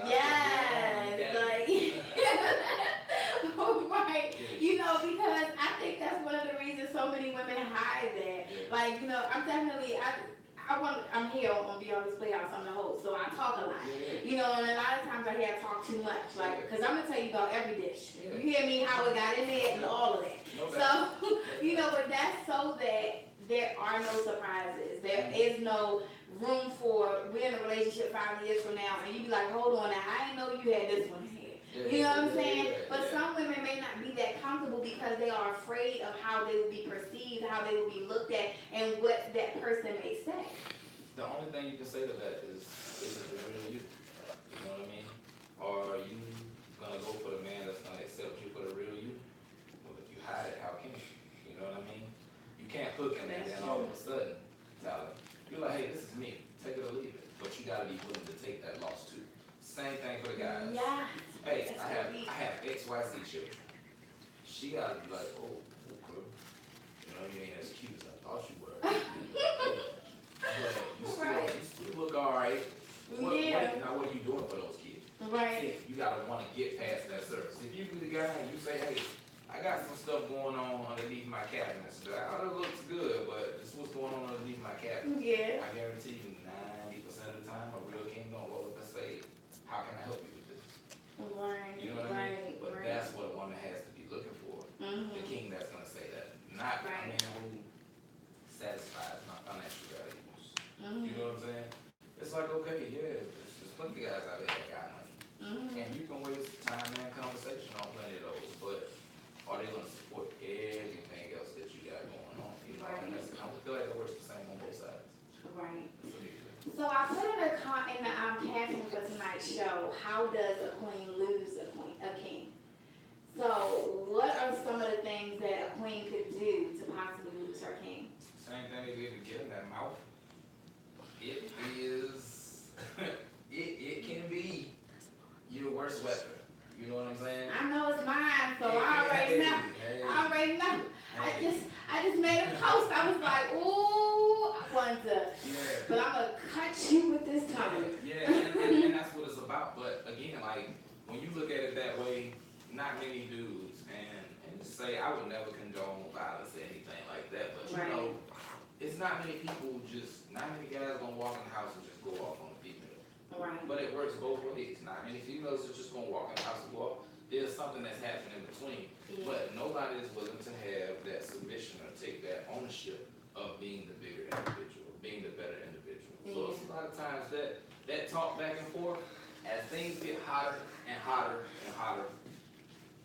You know, because I think that's one of the reasons so many women hide that. Like, you know, I'm here on Beyonka's Playhouse. I'm the host, so I talk a lot. You know, and a lot of times I hear I talk too much, like, cause I'm gonna tell you about every dish. You hear me, how it got in there, and all of that. So, you know, but that's so that there are no surprises. There is no room for we're in a relationship 5 years from now, and you be like, hold on, now I didn't know you had this one here. You know what I'm saying? But some women may not be that comfortable because they are afraid of how they will be perceived, how they will be looked at, and what that person may say. The only thing you can say to that is it the real you? You know what I mean? Or are you gonna go for the man that's gonna accept you for the real you? Well, if you hide it, how can you? You know what I mean? You can't hook him and then all of a sudden tell him, you're like, hey, this is me, take it or leave it. But you gotta be willing to take that loss too. Same thing for the guys. Yeah. Hey, I have XYZ children. She gotta be like, oh, okay. You know, you ain't as cute as I thought you were. But you still look alright. Now what are you doing for those kids? Right. You gotta wanna get past that surface. If you be the guy and you say, hey, I got some stuff going on underneath my cabinets. It looks good, but this is what's going on underneath my cabinet. Yeah. I guarantee you 90% of the time a real king gonna roll up and say, how can I help you with this? Right. You know what I mean? But that's what a woman has to be looking for. The king that's gonna say that. Not a man who satisfies my financial values. You know what I'm saying? It's like, okay, yeah, there's plenty of guys out there that got money. And you can waste time and conversation on plenty of those, but are they gonna support everything else that you got going on? You know, and that's, I feel like it works the same on both sides. Right. So I put in the casting for tonight's show, how does a queen lose a king? So what are some of the things that a queen could do to possibly lose her king? Same thing they did to get in that mouth. It is, it can be your worst weapon. You know what I'm saying? I know it's mine, so I already know. I already know. I just made a post. I was like, ooh, I want to. But I'm gonna cut you with this tongue. And that's what it's about. But again, like when you look at it that way, not many dudes, and just say I would never condone violence or anything like that. But you know, it's not many people not many guys gonna walk in the house and just go off on a female. Right. But it works both ways. Not many females are just gonna walk in the house and go off. There's something that's happening in between. But nobody is willing to have that submission or take that ownership of being the bigger individual, being the better individual. So it's a lot of times that talk back and forth, as things get hotter and hotter and hotter,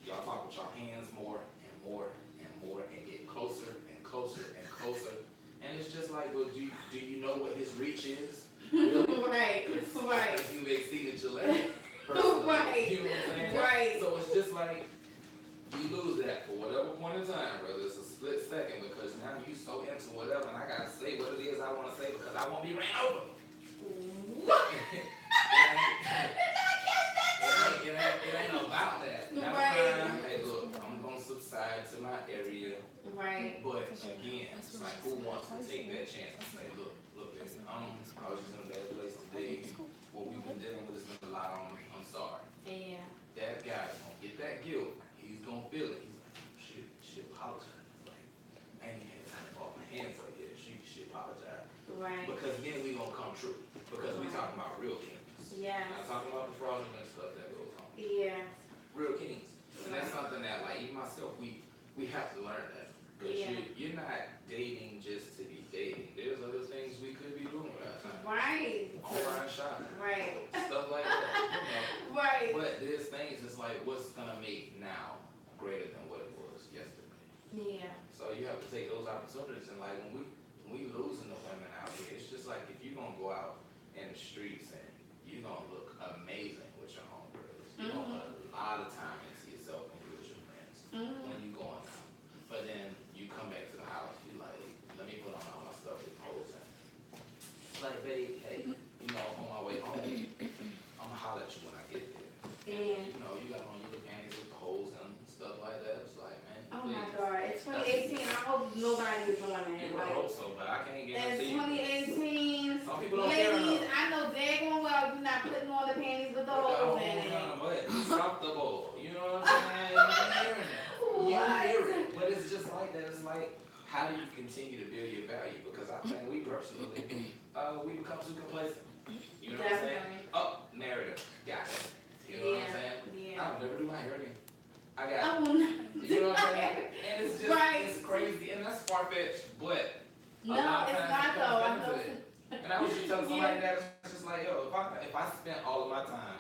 y'all talk with your hands more and more and more and get closer and closer and closer. And it's just like, well, do you know what his reach is? Really? Right. You exceeded your limit. Right. You know what I'm saying? Right. So it's just like, you lose that for whatever point in time, brother. It's a split second because now you so into whatever, and I gotta say what it is I want to say because I won't be ran over. What? It ain't about that. Hey, look, I'm gonna subside to my area. Right. But again, it's like who wants to take that chance and say, look, listen, I was just in a bad place today. What we've been dealing with has been a lot on me. I'm sorry. Yeah. That guy's gonna get that guilt. He's gonna feel it. He's like, she apologized. Like, I ain't had time to off my hands like that. She apologized. Right. Because then we gonna come true. Because we talking about real kings. Yeah. Not talking about the fraudulent stuff that goes on. Yeah. Real kings. And that's something that, like, even myself, we have to learn that. Because you're not dating just to be dating. There's other things we could be doing with our time. Right. Online shopping. Right. Stuff like that. You know. Right. But there's things, it's like, what's gonna make now greater than what it was yesterday? Yeah. So you have to take those opportunities, and like when we losing the women out here, it's just like if you're gonna go out in the streets and you're gonna look amazing with your homegirls. You're gonna put a lot of time into yourself and with your friends when you going out. But then you come back to the house, you like, let me put on all my stuff with clothes in. Like, babe, hey, you know, on my way home, I'ma holler at you when I get there. Yeah. You know, you got on your panties with holes and stuff like that. It's like, man. Oh my God, it's 2018. I hope nobody is doing that. You would hope so, but I can't guarantee. It's 2018. Some people don't care Ladies, enough. I know daggone well you're not putting on the panties with the holes in it. But stop the ball. You know what I'm saying? You're hearing that. You hear it. But it's just like that. It's like, how do you continue to build your value? Because I think we personally, we become too complacent. You know what I'm saying? Definitely. Oh, married her. Got it. You know what I'm saying? Yeah. I'll never do my hair again. I got I it. will not You know what I'm saying? And it's just, Right. it's crazy, and that's far-fetched, but a No, lot of it's times not it though. I comes know. down to it. And I was just telling somebody that, it's just like, yo, if I spent all of my time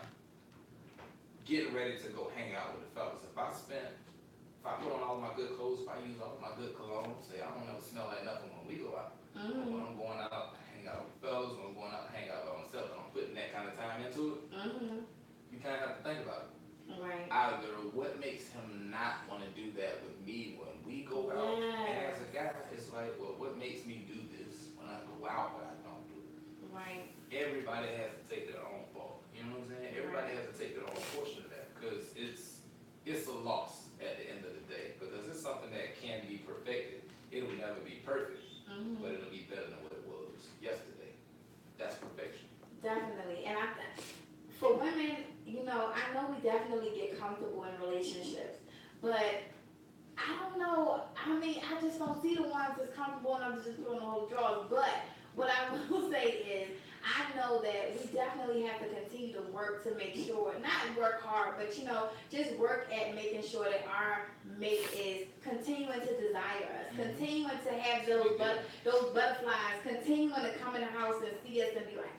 getting ready to go hang out with the fellas, if I put on all my good clothes, if I use all my good cologne, say I don't ever smell like nothing when we go out. When I'm going out, hang out with fellas, when I'm going out, hang out by myself, and I'm putting that kind of time into it, you kind of have to think about it. Right. Either what makes him not want to do that with me when we go out, and as a guy, it's like, well, what makes me do this when I go out, but I don't do it? Right. Everybody has to take their own fault. You know what I'm saying? Everybody has to take their own portion of that, because it's a loss at the end of the day, because it's something that can be perfected. It'll never be perfect, but it'll be better than what it was yesterday. That's perfection. Definitely. And for women, you know, I know we definitely get comfortable in relationships, but I don't know. I mean, I just don't see the ones that's comfortable enough to just put on the whole drawers. But what I will say is, I know that we definitely have to continue to work to make sure, not work hard, but you know, just work at making sure that our mate is continuing to desire us, continuing to have those butterflies, continuing to come in the house and see us and be like,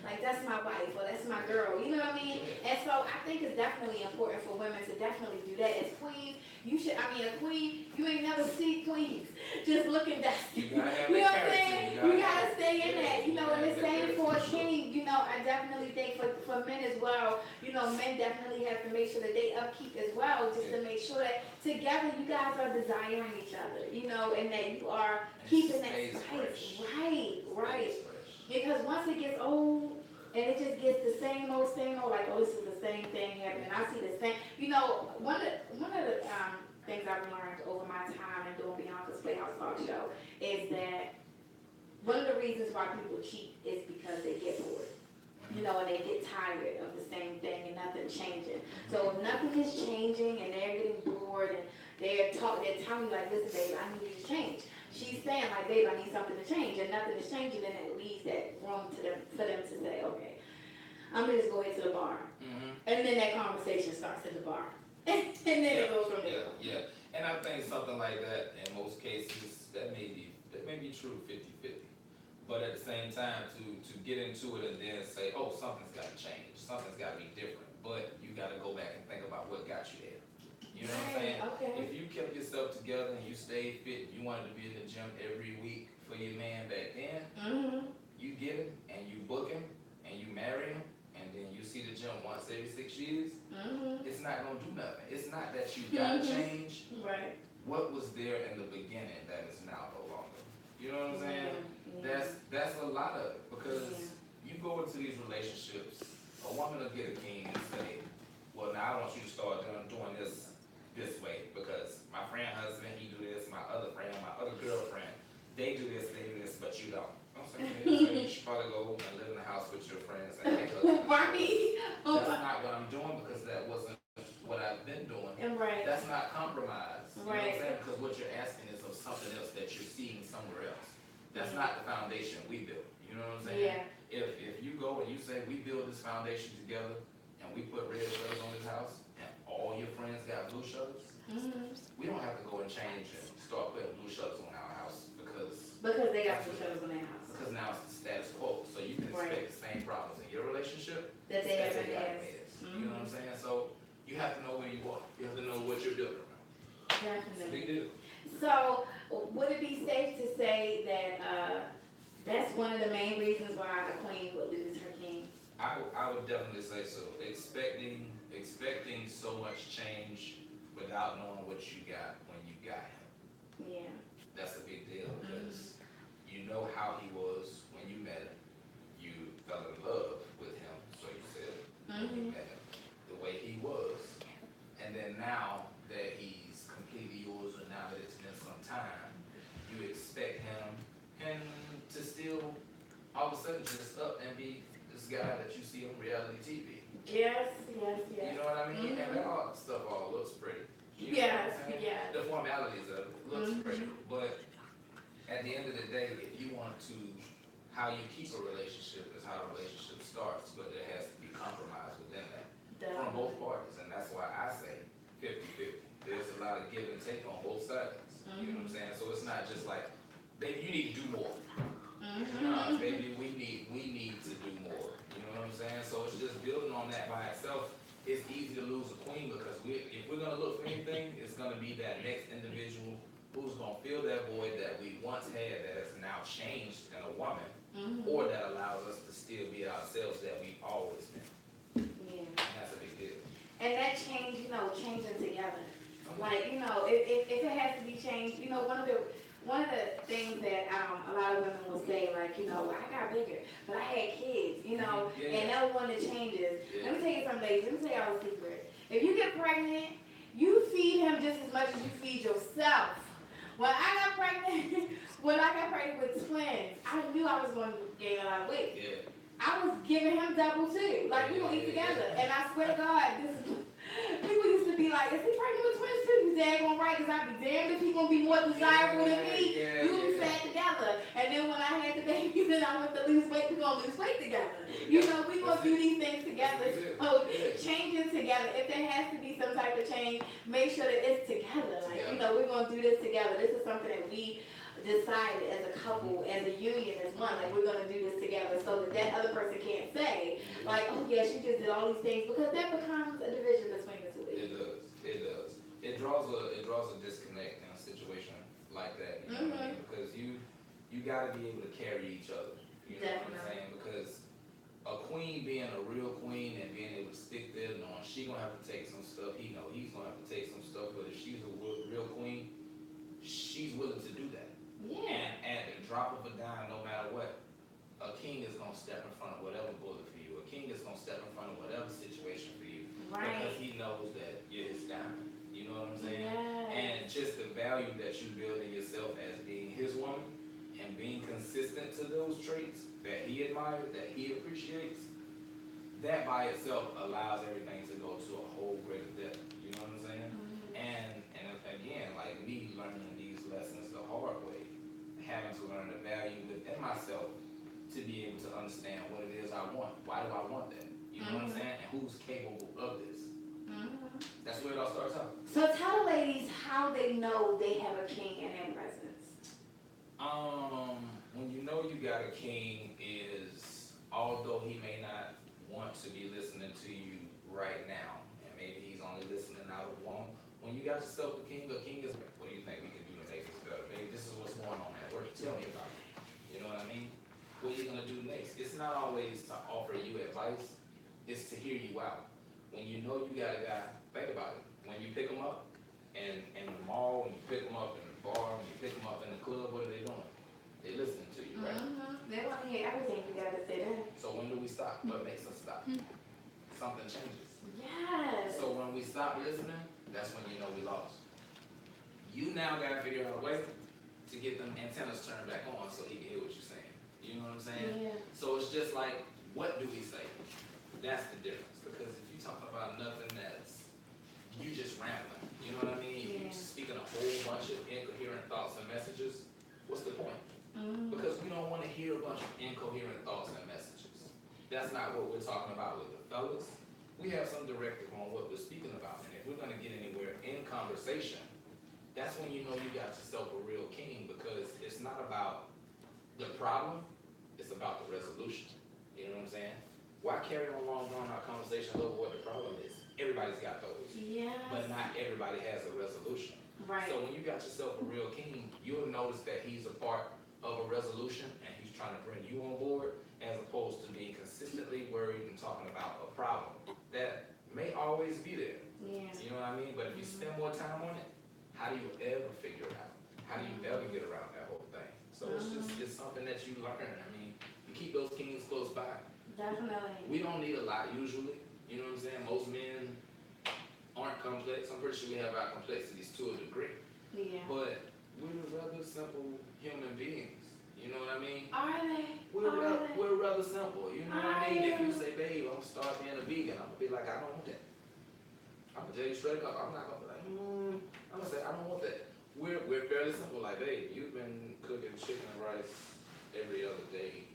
like, that's my wife, or that's my girl, you know what I mean? And so I think it's definitely important for women to definitely do that. As queens, a queen, you ain't never see queens just looking dusty. You gotta have You know that what I'm saying? character. You gotta stay in that, you know, and the same for a king, you know, I definitely think for men as well, you know, men definitely have to make sure that they upkeep as well, just to make sure that together you guys are desiring each other, you know, and that you are keeping that spice. Right. Because once it gets old, and it just gets the same old, like, oh, this is the same thing happening. I see the same. You know, one of the things I've learned over my time in doing Beyonka's Playhouse talk show is that one of the reasons why people cheat is because they get bored. You know, and they get tired of the same thing and nothing changing. So if nothing is changing and they're getting bored and they're telling you like, listen, babe, I need you to change. She's saying like, babe, I need something to change, and nothing is changing, and it leaves that room for them to say, okay, I'm gonna just go into the bar, and then that conversation starts at the bar, and then it goes from there. Yeah. And I think something like that, in most cases, that may be true 50-50. But at the same time, to get into it and then say, oh, something's got to change, something's got to be different, but you got to go back and think about what got you there. You know what I'm saying? Okay. If you kept yourself together and you stayed fit, you wanted to be in the gym every week for your man back then, you get him and you book him and you marry him, and then you see the gym once every 6 years, it's not going to do nothing. It's not that you got to change. Right. What was there in the beginning that is now no longer. You know what I'm saying? That's a lot of it, because you go into these relationships, a woman will get a king and say, well, now I want you to start doing this way, because my friend husband, he do this, my other friend, my other girlfriend, they do this, but you don't. I'm saying, you should probably go and live in the house with your friends and hey, husband. That's not what I'm doing, because that wasn't what I've been doing. Right. That's not compromise. You know what I'm Right. saying? Because what you're asking is of something else that you're seeing somewhere else. That's not the foundation we built. You know what I'm saying? Yeah. If you go and you say we build this foundation together and we put red shutters on this house and all your friends got blue shutters, we don't have to go and change and start putting blue shutters on our house because they got blue shutters on their house. Because now it's the status quo. So you can expect the same problems in your relationship that they have got in theirs. You know what I'm saying? So you have to know where you are. You have to know what you're building around. Definitely. Big deal. So, would it be safe to say that that's one of the main reasons why a queen would lose her king? I would definitely say so. Expecting so much change without knowing what you got when you got him. Yeah. That's a big deal, because you know how he was when you met him. You fell in love with him, so you said, when you met him, the way he was. And then now that he's completely yours, and now that it's been some time, you expect him and to still all of a sudden just up and be this guy that you see on reality TV. Yes. You know what I mean? And that all stuff all looks pretty. You know what I'm saying? The formalities of it looks pretty. But at the end of the day, if you want to how you keep a relationship is how the relationship starts, but there has to be compromise within that from both parties, and that's why I say 50-50. There's a lot of give and take on both sides. You know what I'm saying? So it's not just like, baby, you need to do more. Nah, baby, we need to do more. You know what I'm saying? So it's just building on that by itself. It's easy to lose a queen because if we're gonna look for anything, it's gonna be that next individual who's gonna fill that void that we once had that has now changed in a woman, or that allows us to still be ourselves that we've always been. Yeah. And that's a big deal. And that change, changing together. Like, if it has to be changed, one of the things that a lot of women will say, like, I got bigger, but I had kids, and that was one of the changes. Let me tell you something, ladies. Let me tell y'all a secret. If you get pregnant, you feed him just as much as you feed yourself. When I got pregnant with twins, I knew I was going to gain a lot of weight. Yeah. I was giving him double too. Like, we gonna eat together. And I swear to God, people used to be like, is he pregnant with twins too? You daggone right, because I'd be damned if he gonna be more desirable than me. You and me sat together. And then when I had the baby, then I went to lose weight, we gonna lose weight together. We gonna do these things together. So changing together. If there has to be some type of change, make sure that it's together. Like, we're gonna do this together. This is something that we decided as a couple, as a union, as one, like we're gonna do this together, so that other person can't say, like, oh yeah, she just did all these things, because that becomes a division between the two. It does. It draws a disconnect in a situation like that. You know what I mean? Because you gotta be able to carry each other. You know what I'm saying? Because a queen being a real queen and being able to stick there, knowing she gonna have to take some stuff, he's gonna have to take some stuff, but if she's a real queen, she's willing to do that. Yeah. And at the drop of a dime, no matter what, a king is gonna step in front of whatever bullet for you. A king is gonna step in front of whatever situation for you. Right. Because he knows that you're his diamond. You know what I'm saying? Yes. And just the value that you build in yourself as being his woman and being consistent to those traits that he admires, that he appreciates, that by itself allows everything to go to a whole greater depth. You know what I'm saying? And again, like me learning these lessons the hard way, having to learn the value within myself to be able to understand what it is I want. Why do I want that? You know what I'm saying? And who's capable of this? That's where it all starts out. So tell the ladies how they know they have a king in their presence. When you know you got a king is, although he may not want to be listening to you right now, and maybe he's only listening out of one. When you got yourself a king is, what do you think we can do to make this better? Maybe this is what's going on at work. Tell me about it. You know what I mean? What are you gonna do next? It's not always to offer you advice. It's to hear you out. When you know you got a guy, think about it. When you pick him up in the mall, when you pick him up in the bar, when you pick him up in the club, what are they doing? They listening to you, right? They want to hear everything you gotta say then. So when do we stop? What makes us stop? Something changes. Yes. So when we stop listening, that's when you know we lost. You now got to figure out a way to get them antennas turned back on so he can hear what you're saying. You know what I'm saying? Yeah. So it's just like, what do we say? That's the difference. Because if you're talking about nothing that's, you just rambling. You know what I mean? Yeah. You're speaking a whole bunch of incoherent thoughts and messages. What's the point? Because we don't want to hear a bunch of incoherent thoughts and messages. That's not what we're talking about with the fellas. We have some directive on what we're speaking about. And if we're going to get anywhere in conversation, that's when you know you got yourself a real king, because it's not about the problem, it's about the resolution. You know what I'm saying? Why carry on long drawn out conversations over what the problem is? Everybody's got those. Yes. But not everybody has a resolution. Right. So when you got yourself a real king, you'll notice that he's a part of a resolution and he's trying to bring you on board, as opposed to being consistently worried and talking about a problem that may always be there. Yeah. You know what I mean? But if you spend more time on it, how do you ever figure it out? How do you ever get around that whole thing? So it's something that you learn. I mean, you keep those kings close by. Definitely. We don't need a lot usually. You know what I'm saying? Most men aren't complex. I'm pretty sure we have our complexities to a degree. Yeah. But we're rather simple human beings. You know what I mean? Are they? We're rather simple. You know what I mean? If you say, babe, I'm gonna start being a vegan, I'm gonna be like, I don't want that. I'm gonna tell you straight up, I'm not gonna be like, I'm gonna say, I don't want that. We're fairly simple. Like, babe, you've been cooking chicken and rice every other day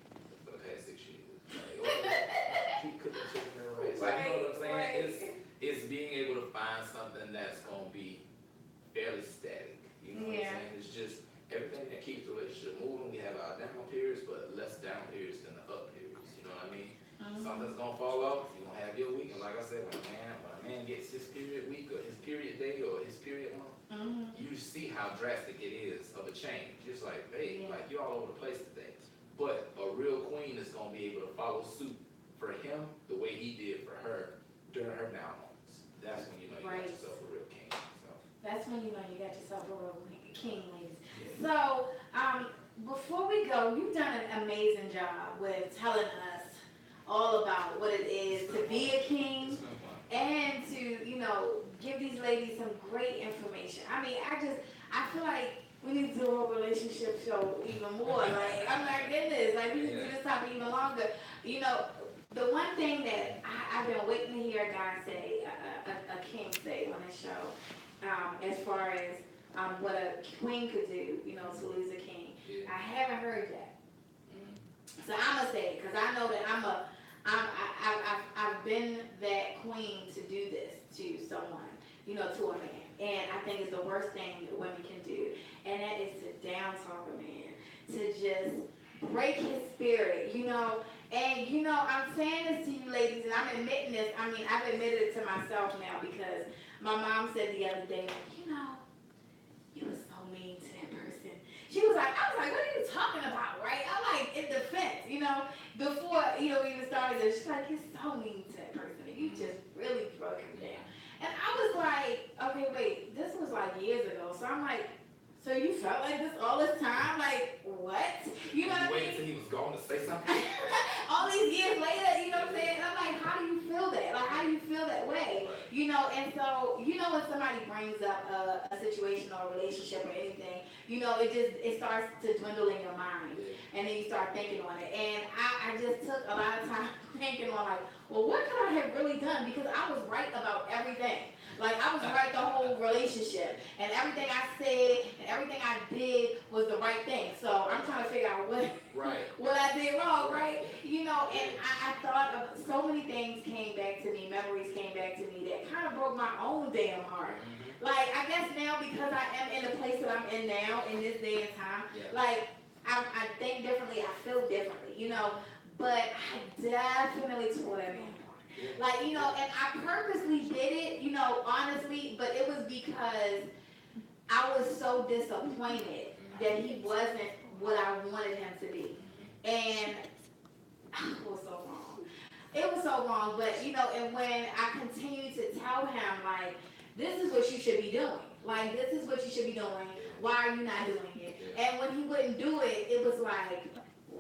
Something's gonna fall off. You're gonna have your week, and like I said, when a man gets his period week or his period day or his period month, you see how drastic it is of a change. It's like, hey, like you're all over the place today. But a real queen is gonna be able to follow suit for him the way he did for her during her down moments. That's when you know you got yourself a real king. So. That's when you know you got yourself a real king, ladies. Yeah. So, before we go, you've done an amazing job with telling us all about what it is to be a king and to, you know, give these ladies some great information. I mean, I feel like we need to do a relationship show even more. Like, I'm like, goodness, like we need to do this topic even longer. You know, the one thing that I've been waiting to hear a guy say, a king say on his show, as far as what a queen could do, you know, to lose a king. Yeah. I haven't heard that. So I'm gonna say it because I know that I've been that queen to do this to someone, you know, to a man. And I think it's the worst thing that women can do. And that is to down talk a man, to just break his spirit, you know. And, you know, I'm saying this to you ladies, and I'm admitting this. I mean, I've admitted it to myself now because my mom said the other day, you know, you were so mean to that person. I was like, what are you talking about, right? I'm like, in defense, you know, before, you know, we even started this, she's like, you're so mean to that person, and you just really broke him down. And I was like, okay, wait, this was like years ago, so I'm like, so you felt like this all this time? Like, what? You know what I mean? Wait until he was gone to say something? All these years later, you know what I'm saying? I'm like, how do you feel that? Like, how do you feel that way? You know, and so, you know, when somebody brings up a situation or a relationship or anything, you know, it starts to dwindle in your mind. And then you start thinking on it. And I just took a lot of time thinking on, like, well, what could I have really done? Because I was right about everything. Like, I was right the whole relationship. And everything I said and everything I did was the right thing. So I'm trying to figure out what I did wrong, right? You know, and I thought of so many things came back to me, memories came back to me that kind of broke my own damn heart. Like, I guess now because I am in the place that I'm in now, in this day and time, like, I think differently, I feel differently, you know, but I definitely tore that man. Like, you know, and I purposely did it, you know, honestly, but it was because I was so disappointed that he wasn't what I wanted him to be. And it was so wrong. It was so wrong, but, you know, and when I continued to tell him, like, this is what you should be doing. Like, this is what you should be doing. Why are you not doing it? And when he wouldn't do it, it was like,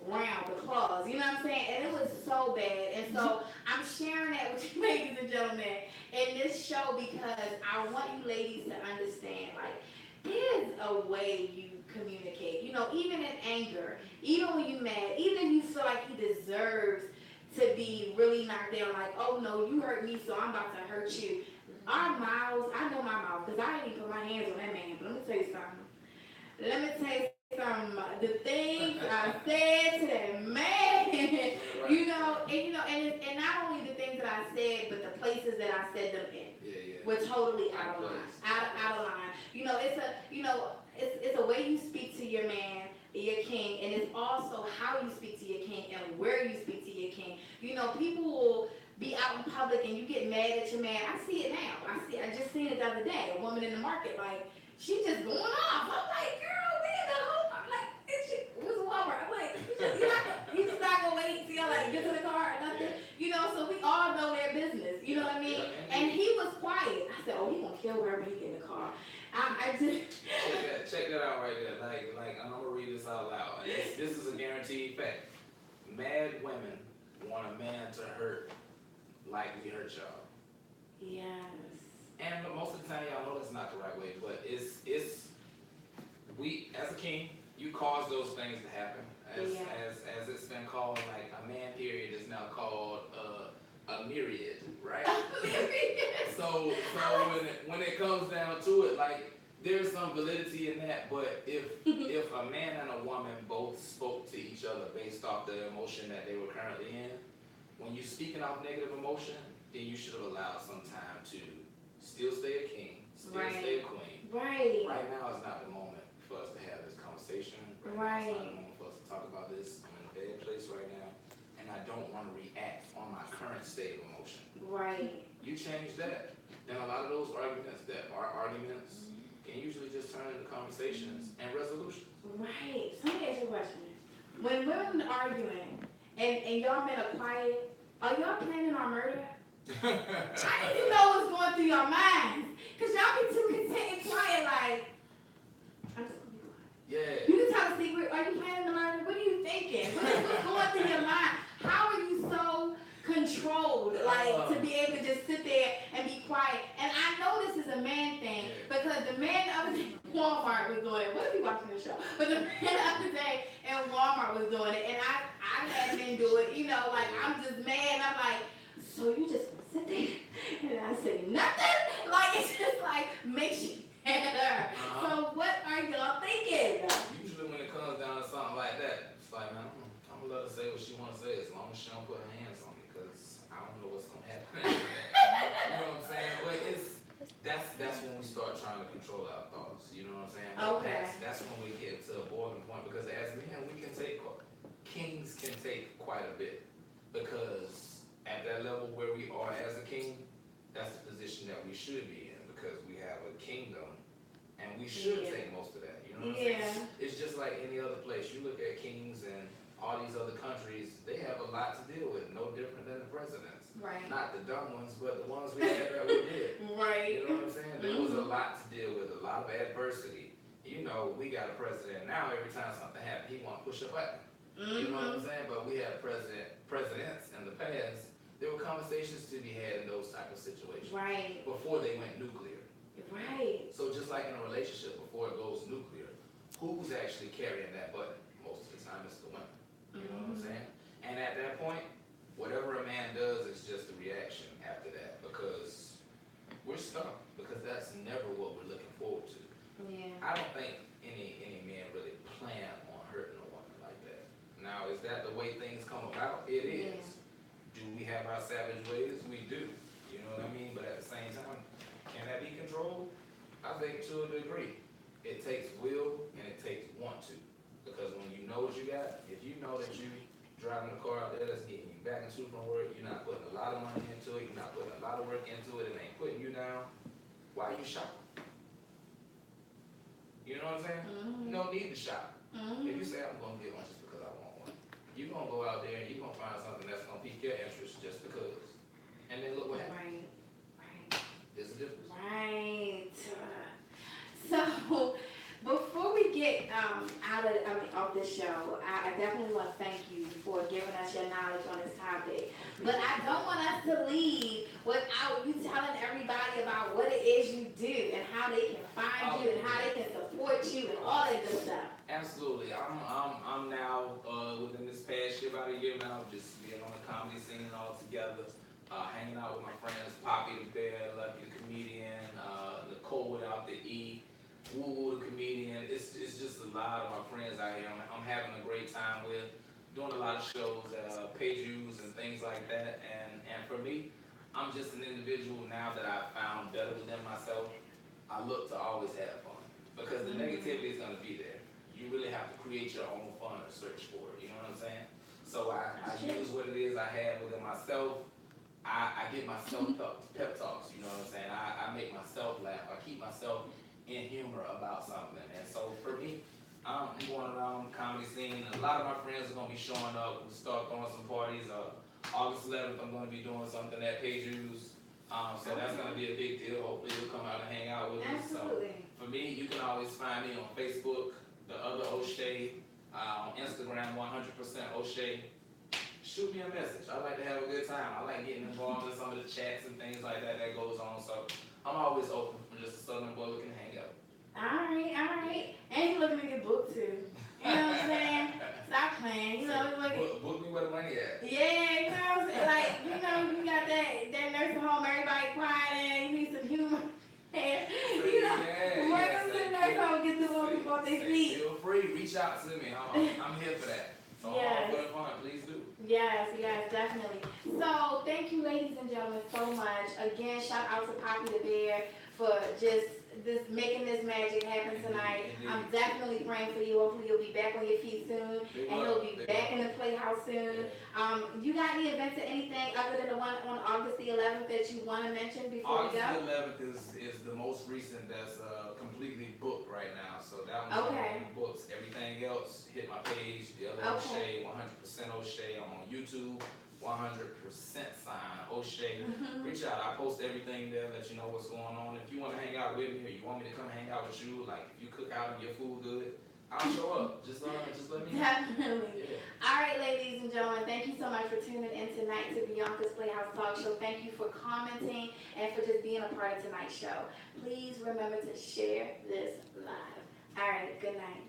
round the claws, you know what I'm saying? And it was so bad. And so I'm sharing that with you ladies and gentlemen in this show because I want you ladies to understand, like, there's a way you communicate, you know, even in anger, even when you're mad, even if you feel like he deserves to be really knocked down, like, oh no, you hurt me, so I'm about to hurt you. Our mouths, I know my mouth, because I didn't even put my hands on that man, but let me tell you something. The things I said to that man, you know, and not only the things that I said, but the places that I said them in were totally out of line. Out of line. You know, it's a way you speak to your man, your king, and it's also how you speak to your king and where you speak to your king. You know, people will be out in public and you get mad at your man. I see it now. I just seen it the other day. A woman in the market, like, she just going off. I'm like, girl, man, the whole, I'm like, what's wrong with her? I'm like, he's just not gonna wait till like get to the car or nothing. You know, so we all know their business. You know what I mean? And he was quiet. I said, oh, he gonna kill her when he get in the car. I just check that out right there. Like I'm gonna read this out loud. This is a guaranteed fact. Mad women want a man to hurt like we hurt y'all. Yes. And most of the time, y'all know that's not the right way, but we, as a king, you cause those things to happen. As it's been called, like a man period is now called a myriad, right? So when it comes down to it, like there's some validity in that, but if a man and a woman both spoke to each other based off the emotion that they were currently in, when you're speaking off negative emotion, then you should have allowed some time to still stay a king, still stay a queen. Right. Right now is not the moment for us to have this conversation. Right. It's not the moment for us to talk about this. I'm in a bad place right now. And I I don't want to react on my current state of emotion. Right. You change that, then a lot of those arguments that are arguments can usually just turn into conversations and resolutions. Right. So let me ask you a question. When women are arguing and y'all men are quiet, are y'all planning on murder? I need to know what's going through your minds. Because y'all be too content and quiet, like, I'm just gonna be quiet. Yeah. You can tell a secret. Are you planning to murder? What are you thinking? What's going through your mind? How are you so controlled, like, to be able to just sit there and be quiet? And I know this is a man thing, because the man the other day in Walmart was doing it. What if you watching the show? But the man the other day in Walmart was doing it, and I had men do it. You know, like, I'm just mad. I'm like, so you just sit there and I say nothing? Like, it's just like makes you better. So what are y'all thinking? Usually when it comes down to something like that, it's like, man, I'm gonna let her say what she wanna say as long as she don't put her hands on me, because I don't know what's gonna happen. You know what I'm saying? But that's when we start trying to control our thoughts. You know what I'm saying? Okay. That's when we get to a boiling point, because as men we can take, kings can take quite a bit, because at that level where we are as a king, that's the position that we should be in, because we have a kingdom and we should take most of that. You know what I'm saying? It's just like any other place. You look at kings and all these other countries, they have a lot to deal with, no different than the presidents. Right. Not the dumb ones, but the ones we had that we did. Right. You know what I'm saying? There was a lot to deal with, a lot of adversity. You know, we got a president now, every time something happens, he want to push a button. You know what I'm saying? But we had presidents in the past. There were conversations to be had in those type of situations. Right. Before they went nuclear. Right. So just like in a relationship, before it goes nuclear, who's actually carrying that button? Most of the time it's the woman. You know what I'm saying? And at that point, whatever a man does is just a reaction after that, because we're stuck, because that's never what we're looking forward to. Yeah. I don't think any man really plan on hurting a woman like that. Now, is that the way things come about? It is. Do we have our savage ways? We do. You know what I mean? But at the same time, can that be controlled? I think to a degree. It takes will and it takes want to. Because when you know what you got, if you know that you driving a car out there that's getting you back and to from work, you're not putting a lot of money into it, you're not putting a lot of work into it, it ain't putting you down, why are you shopping? You know what I'm saying? You don't need to shop. If you say, I'm going to get one just because I want one, you're going to go out there and you're going to find something that's going to pique your interest just because. And then look what happens. Right. There's a difference. Right. So, before we get off this show, I definitely want to thank you for giving us your knowledge on this topic. But I don't want us to leave without you telling everybody about what it is you do and how they can find you and how they can support you and all that good stuff. Absolutely. I'm now within this past year, about a year now, just being on the comedy scene all together, hanging out with my friends, Poppy the Bear, Lucky the Comedian, Nicole without the E, Woo Woo the Comedian. It's just a lot of my friends out here. I'm having a great time with, doing a lot of shows at Playhouse and things like that. And for me, I'm just an individual now that I've found better within myself. I look to always have fun, because the negativity is going to be there. You really have to create your own fun or search for it, you know what I'm saying? So I use what it is I have within myself. I give myself pep talks, you know what I'm saying? I make myself laugh. I keep myself in humor about something. And so for me, I'm going around the comedy scene. A lot of my friends are going to be showing up. We'll start throwing some parties. August 11th, I'm going to be doing something at Playhouse. So that's going to be a big deal. Hopefully you'll come out and hang out with us. Absolutely. So for me, you can always find me on Facebook, the other O'Shea, on Instagram, 100% O'Shea. Shoot me a message. I like to have a good time. I like getting involved in some of the chats and things like that goes on. So I'm always open for just a Southern boy looking to hang out. All right. And you're looking to get booked too. You know what I'm saying? Stop playing. You know, book me where the money at. Yeah, you know what I'm saying? Like, you know, you got that nursing home, everybody quiet, you need some humor. And, you know, work up to the nursing home, get the little people off their feet. Feel free, reach out to me. I'm here for that. So I'm all for the fun, please do. Yes, definitely. So thank you, ladies and gentlemen, so much. Again, shout out to Poppy the Bear for just making this magic happen tonight. I'm definitely praying for you. Hopefully you'll be back on your feet soon, and you'll be back in the Playhouse soon. You got any events or anything other than the one on August the 11th that you want to mention before we August go? the 11th is the most recent that's completely booked right now. So that one's Okay. on the books. Everything else hit my page. The other Okay. O'Shea, 100% O'Shea. I'm on YouTube. 100% sign O'Shea. Reach out. I post everything there. Let you know what's going on. If you want to hang out with me, or you want me to come hang out with you, like if you cook out and your food good, I'll show up. Just let me know. Definitely. Yeah. All right, ladies and gentlemen, thank you so much for tuning in tonight to Beyonka's Playhouse Talk Show. Thank you for commenting and for just being a part of tonight's show. Please remember to share this live. All right, good night.